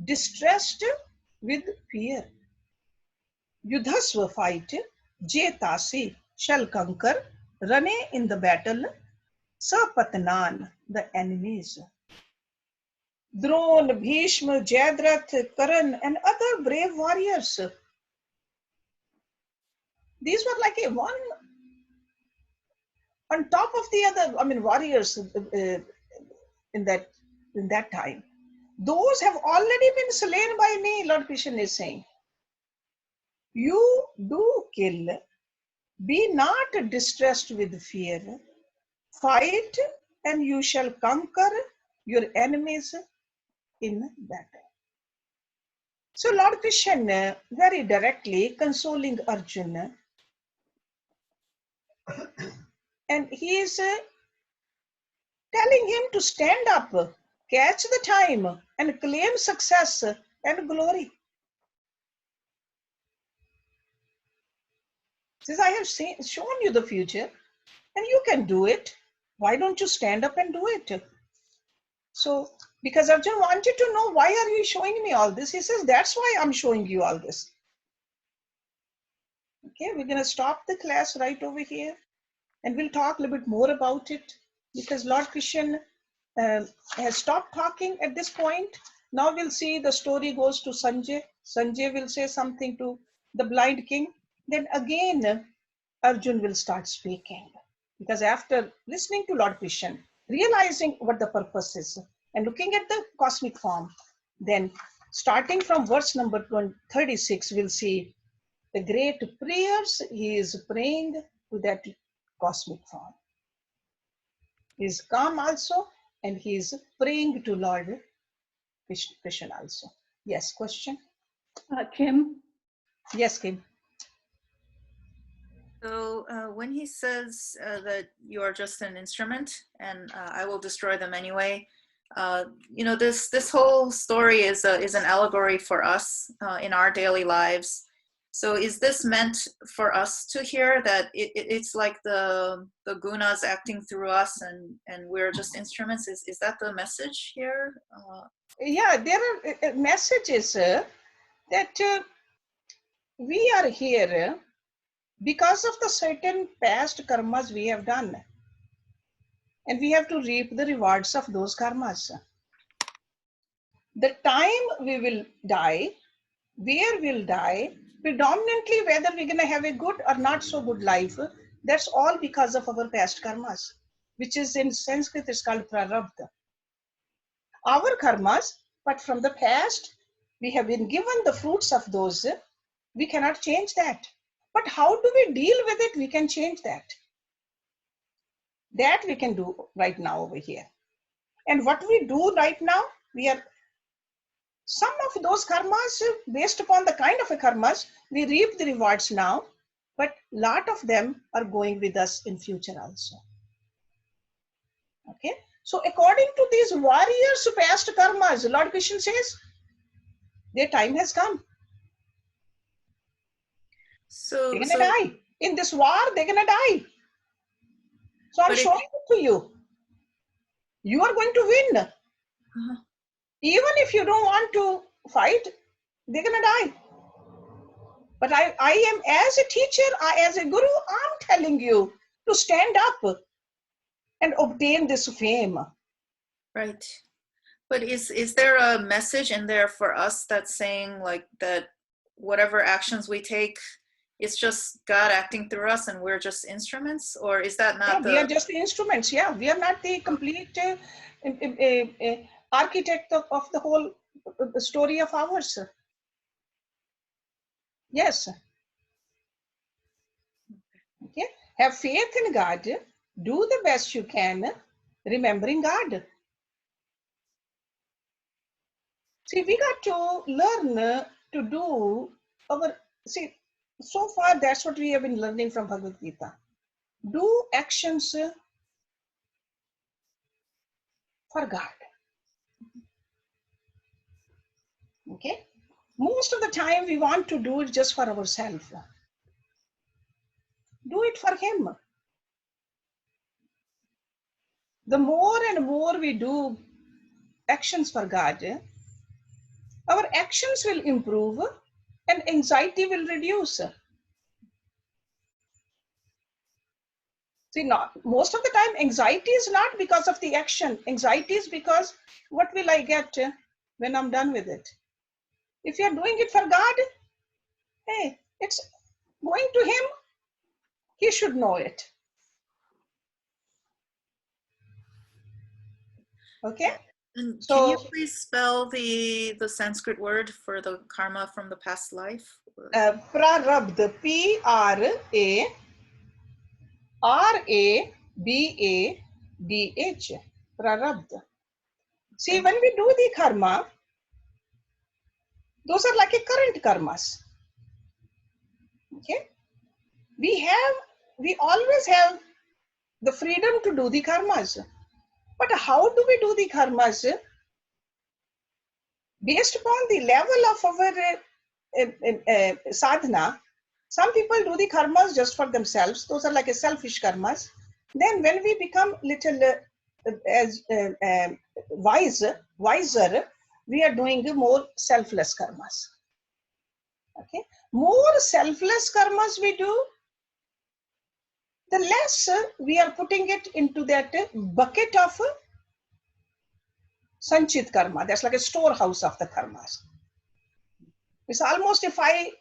distressed with fear. Yudhasva, fight. Jetasi, shall conquer. Rane, in the battle. Sapatnan, the enemies. Dron, Bhishma, Jadrath, Karan, and other brave warriors. These were like a one on top of the other, warriors in that time. Those have already been slain by me, Lord Krishna is saying. You do kill, be not distressed with fear, fight and you shall conquer your enemies in battle. So Lord Krishna very directly consoling Arjuna, and he is telling him to stand up, catch the time and claim success and glory. He says, I have shown you the future and you can do it. Why don't you stand up and do it? So, because Arjuna wanted to know, why are you showing me all this? He says, that's why I'm showing you all this. Okay, we're going to stop the class right over here and we'll talk a little bit more about it, because Lord Krishna has stopped talking at this point. Now we'll see the story goes to Sanjay. Sanjay will say something to the blind king. Then again, Arjun will start speaking. Because after listening to Lord Krishna, realizing what the purpose is, and looking at the cosmic form, then starting from verse number 36, we'll see the great prayers he is praying to that cosmic form. He is calm also, and he is praying to Lord Krishna also. Yes, question? Kim, Yes, Kim. So when he says that you are just an instrument and I will destroy them anyway, this whole story is an allegory for us in our daily lives. So is this meant for us to hear that it's like the gunas acting through us and we're just instruments? Is that the message here? Yeah, there are messages that we are here because of the certain past karmas we have done. And we have to reap the rewards of those karmas. The time we will die, where we'll die, Predominantly, whether we're going to have a good or not so good life, that's all because of our past karmas, which is in Sanskrit is called prarabdha. Our karmas, but from the past, we have been given the fruits of those. We cannot change that. But how do we deal with it? We can change that. That we can do right now over here. And what we do right now, we are some of those karmas, based upon the kind of a karmas, we reap the rewards now, but lot of them are going with us in future also. Okay, so according to these warriors past karmas, Lord Krishna says, their time has come. So, They're gonna die. In this war, they're gonna die. So I'm But it- showing it to you. You are going to win. Uh-huh. Even if you don't want to fight, they're gonna die. But I am, as a teacher, as a guru, I'm telling you to stand up and obtain this fame. Right. But is there a message in there for us that's saying like that whatever actions we take, it's just God acting through us and we're just instruments? Or is that Yeah, not we are just the instruments. Yeah, we are not the complete architect of the whole story of ours. Yes. Okay. Have faith in God. Do the best you can, remembering God. See, we got to learn to do our, see, so far that's what we have been learning from Bhagavad Gita. Do actions for God. Okay. Most of the time we want to do it just for ourselves. Do it for Him. The more and more we do actions for God, our actions will improve and anxiety will reduce. See, not most of the time, anxiety is not because of the action. Anxiety is because what will I get when I'm done with it? If you're doing it for God, hey, it's going to Him. He should know it. Okay. And So, can you please spell the Sanskrit word for the karma from the past life? prarabdha, Prarabdh, prarabdha. See, when we do the karma, those are like a current karmas. Okay, we always have the freedom to do the karmas. But how do we do the karmas? Based upon the level of our sadhana, some people do the karmas just for themselves. Those are like a selfish karmas. Then when we become little wiser, we are doing more selfless karmas. Okay, more selfless karmas we do, the less we are putting it into that bucket of sanchit karma. That's like a storehouse of the karmas. It's almost if I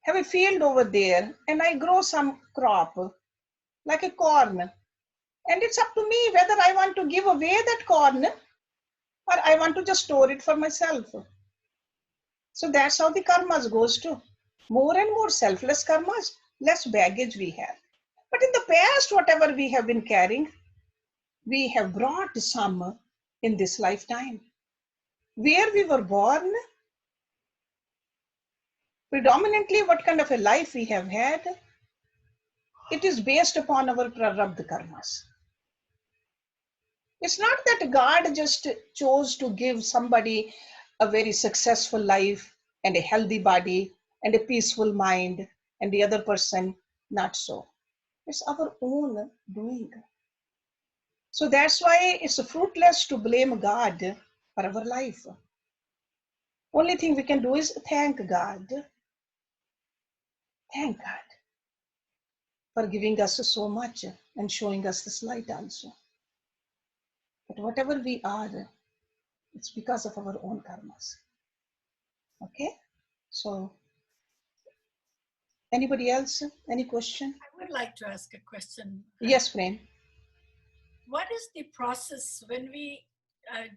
have a field over there and I grow some crop like a corn, and it's up to me whether I want to give away that corn or I want to just store it for myself. So that's how the karmas goes to. More and more selfless karmas, less baggage we have. But in the past, whatever we have been carrying, we have brought some in this lifetime. Where we were born, predominantly what kind of a life we have had, it is based upon our prarabdha karmas. It's not that God just chose to give somebody a very successful life and a healthy body and a peaceful mind and the other person not so. It's our own doing. So that's why it's fruitless to blame God for our life. Only thing we can do is thank God. Thank God for giving us so much and showing us this light also. But whatever we are, it's because of our own karmas. Okay? So, anybody else? Any question? I would like to ask a question. Yes, Prem. What is the process when we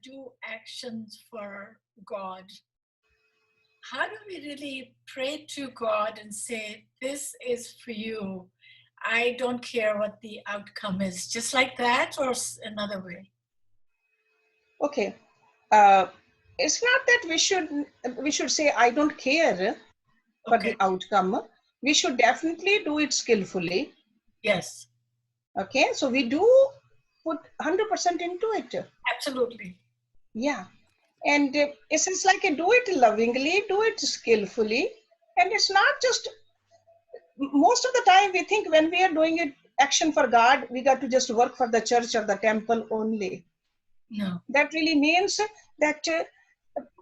do actions for God? How do we really pray to God and say, this is for you? I don't care what the outcome is. Just like that, or another way? Okay. It's not that we should say, I don't care for Okay. the outcome. We should definitely do it skillfully. Yes, Okay. So we do put 100% into it. absolutely. Yeah. And it's like do it lovingly, do it skillfully. And it's not just, most of the time we think when we are doing it action for God, we got to just work for the church or the temple only. No. That really means that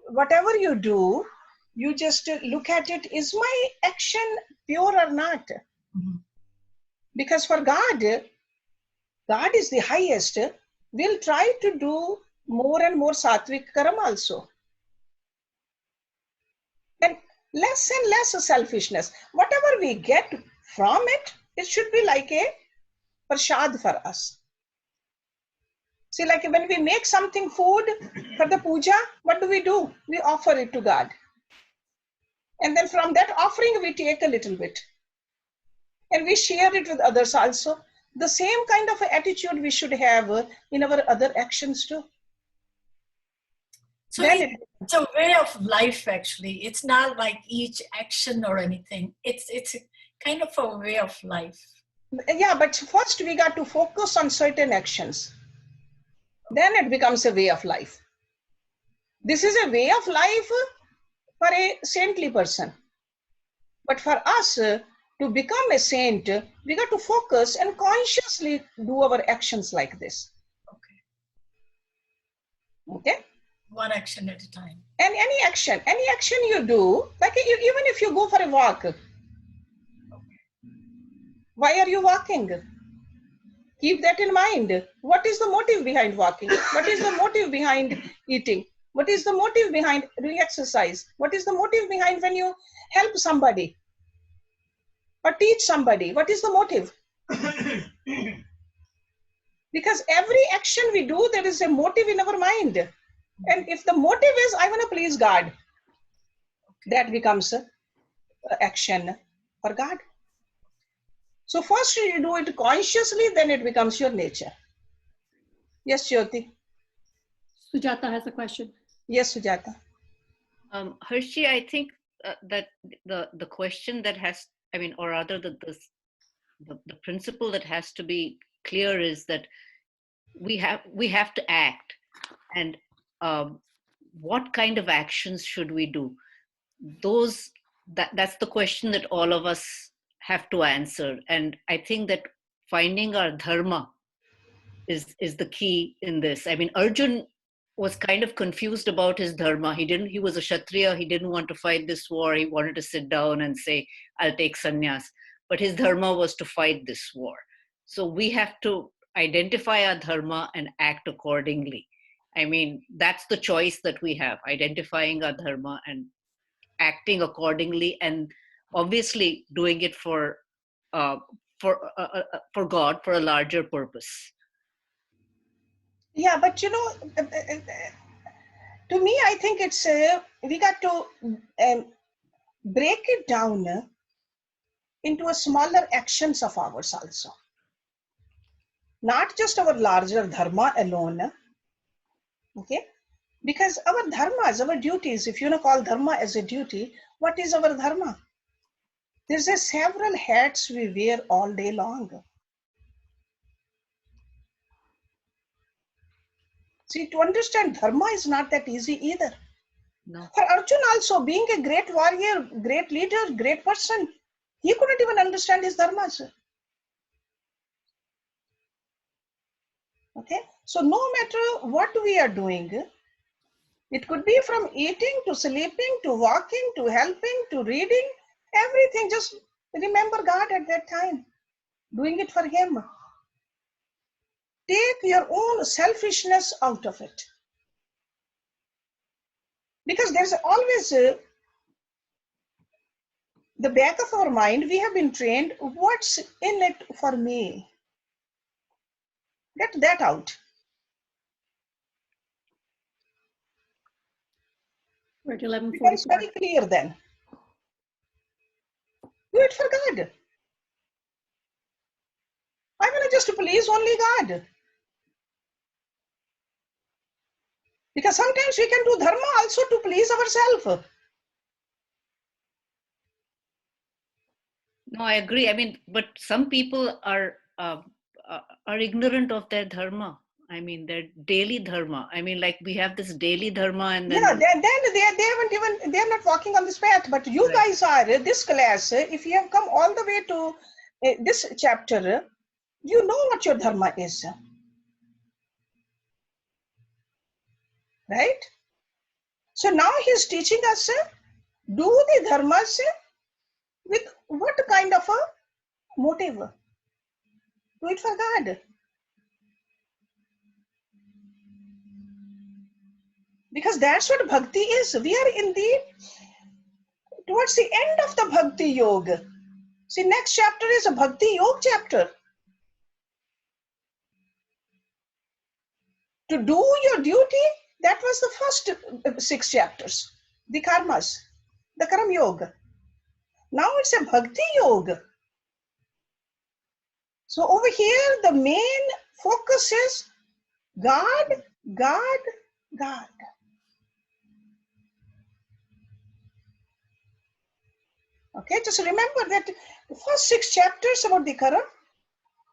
whatever you do, you just look at it, is my action pure or not? Mm-hmm. Because for God, God is the highest. We'll try to do more and more sattvic karam also. And less selfishness. Whatever we get from it, it should be like a prashad for us. See, like when we make something food for the puja, what do? We offer it to God. And then from that offering, we take a little bit. And we share it with others also. The same kind of attitude we should have in our other actions too. So Then it's a way of life, actually. It's not like each action or anything. It's kind of a way of life. yeah, but first we got to focus on certain actions. Then it becomes a way of life. This is a way of life for a saintly person. But for us to become a saint, we got to focus and consciously do our actions like this. Okay? One action at a time. And any action you do, like even if you go for a walk, why are you walking? Keep that in mind. What is the motive behind walking? What is the motive behind eating? What is the motive behind doing exercise? What is the motive behind when you help somebody or teach somebody? What is the motive? Because every action we do, there is a motive in our mind. And if the motive is, I want to please God, that becomes action for God. So first you do it consciously, then it becomes your nature. Yes, Jyoti. Sujata has a question. Yes, Sujata. Hershey, I think that the question that has, I mean, or rather the principle that has to be clear is that we have to act, and what kind of actions should we do? That's the question that all of us have to answer. And I think that finding our dharma is the key in this. I mean, Arjun was kind of confused about his dharma. He was a Kshatriya. He didn't want to fight this war. He wanted to sit down and say, I'll take sannyas. But his dharma was to fight this war. So we have to identify our dharma and act accordingly. I mean, that's the choice that we have, identifying our dharma and acting accordingly, and obviously doing it for God, for a larger purpose. Yeah, but to me, I think it's we got to break it down into a smaller actions of ours also. Not just our larger dharma alone. Okay? Because our dharmas, our duties, if you call dharma as a duty, what is our dharma? There's several hats we wear all day long. See, to understand dharma is not that easy either. No. For Arjun also, being a great warrior, great leader, great person, he couldn't even understand his dharmas. Okay? So no matter what we are doing, it could be from eating to sleeping to walking to helping to reading, everything. Just remember God at that time, doing it for Him. Take your own selfishness out of it. Because there's always the back of our mind, we have been trained, what's in it for me? Get that out. We're at Becomes 11:44. very clear then. Do it for God. I want to just please only God. Because sometimes we can do dharma also to please ourselves. No, I agree. I mean, but some people are ignorant of their dharma. I mean, their daily dharma. I mean, like we have this daily dharma, and then Yeah, then they haven't even, they're not walking on this path. But you Right. guys are, this class, if you have come all the way to this chapter, you know what your dharma is. Right? So now he's teaching us, do the dharmas with what kind of a motive? Do it for God. Because that's what bhakti is. We are in the, towards the end of the bhakti yoga. See, next chapter is a bhakti yoga chapter. To do your duty, that was the first 6 chapters, the karmas, the karam yoga. Now it's a bhakti yoga. So over here, the main focus is God, God, God. Okay, just remember that the first 6 chapters about the karam,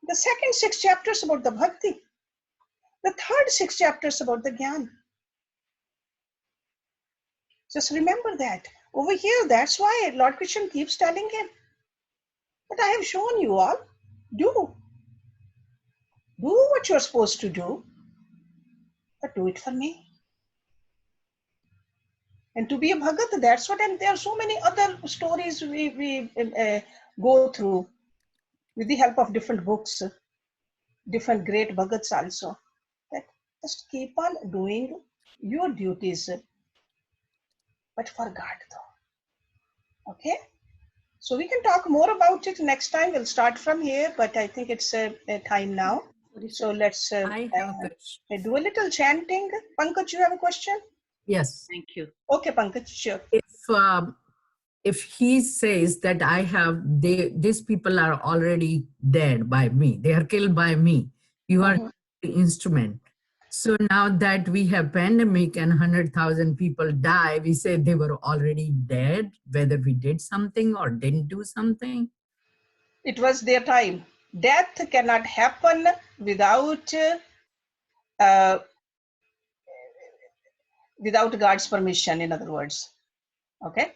the second 6 chapters about the bhakti, the third 6 chapters about the jnana. Just remember that. Over here, that's why Lord Krishna keeps telling him that I have shown you all. Do what you're supposed to do, but do it for me. And to be a Bhagat, that's what, and there are so many other stories we go through with the help of different books, different great Bhagats also. That just keep on doing your duties, but for God though. Okay? So we can talk more about it next time. We'll start from here, but I think it's time now. So let's I have a question. do a little chanting. Pankaj, you have a question? Yes. thank you. Okay, Pankaj, sure. If he says that these people are already dead by me, they are killed by me, you are the instrument. So now that we have pandemic and 100,000 people die, we say they were already dead, whether we did something or didn't do something. It was their time. Death cannot happen without without God's permission, in other words. Okay?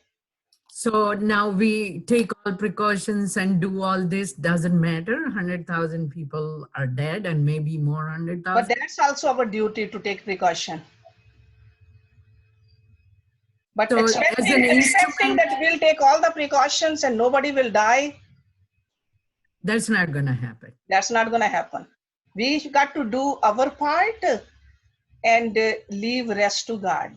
So now we take all precautions and do all this, doesn't matter. 100,000 people are dead and maybe more 100,000. But that's also our duty to take precaution. But So expecting that we'll take all the precautions and nobody will die, that's not going to happen. that's not going to happen. We got to do our part and leave rest to God.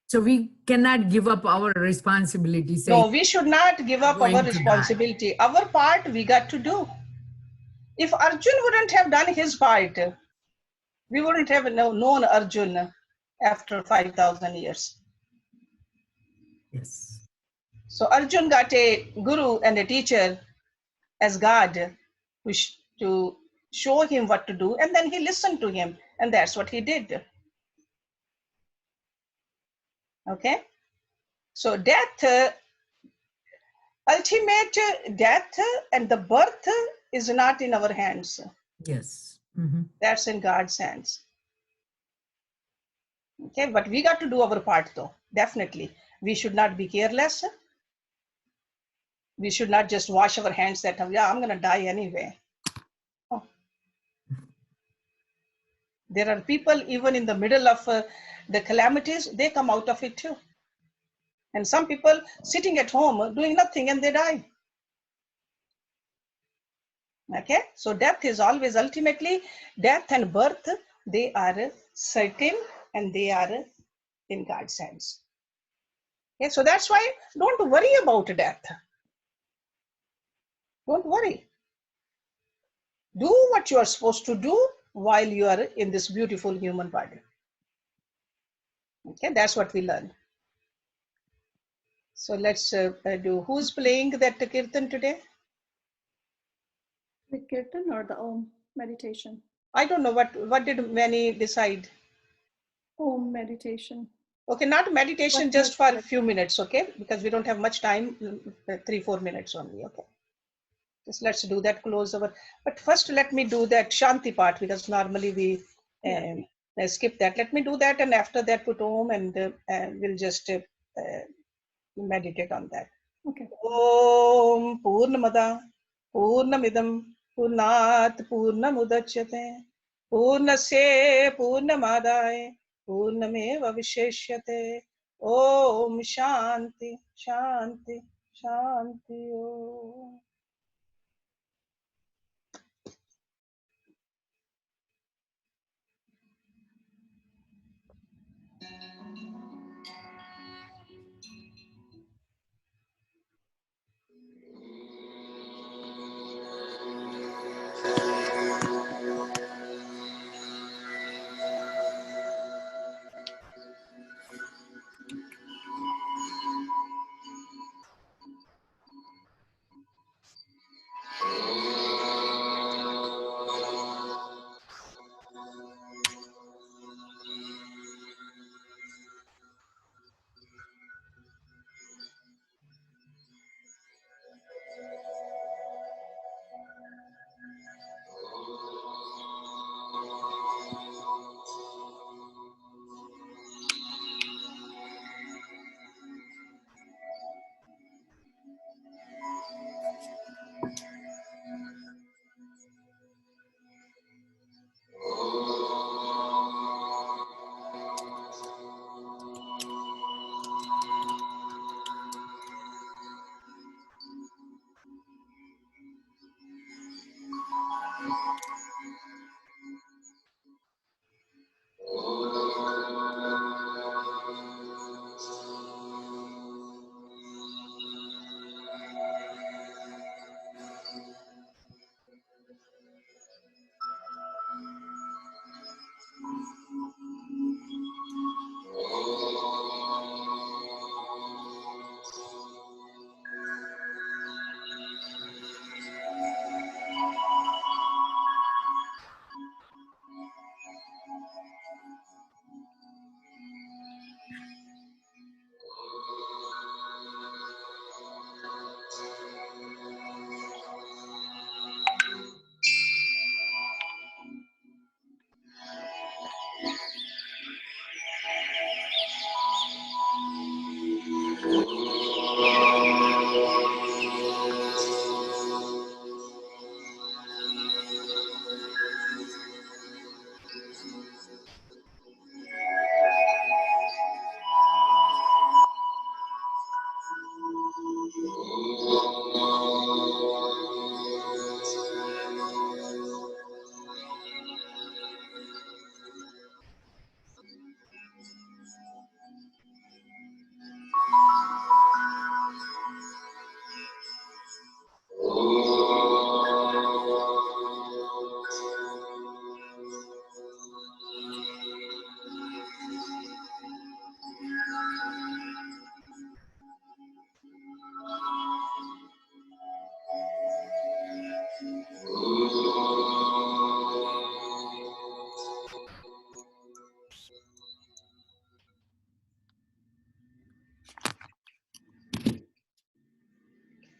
So we cannot give up our responsibility. No, we should not give up our responsibility. Our part we got to do. If Arjun wouldn't have done his part, we wouldn't have known Arjun after 5,000 years. Yes. So Arjun got a guru and a teacher as God to show him what to do, and then he listened to him, and that's what he did. Okay? So death, ultimate death and the birth is not in our hands. Yes. That's in God's hands. Okay, but we got to do our part though, definitely. We should not be careless. We should not just wash our hands that, yeah, I'm going to die anyway. Oh. There are people even in the middle of the calamities, they come out of it too. And some people sitting at home doing nothing and they die. Okay, so death is always ultimately, death and birth, they are certain and they are in God's hands. Okay, so that's why don't worry about death. Don't worry. Do what you are supposed to do while you are in this beautiful human body. Okay, that's what we learn. So let's do. Who's playing that kirtan today? The kirtan or the Om meditation? I don't know what did many decide. Om meditation. Okay, not meditation, What just was for a few minutes, okay? Because we don't have much time, 3-4 minutes only, okay? Just let's do that, close our. But first, let me do that Shanti part, because normally we skip that. Let me do that, and after that, put Om, and we'll just meditate on that. Okay. Om Purnamada Purnamidam Purnat Purnamudachyate Purnasya Purnamadaya Purnameva Vishishyate. Om Shanti Shanti Shanti Om.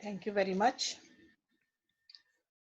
Thank you very much.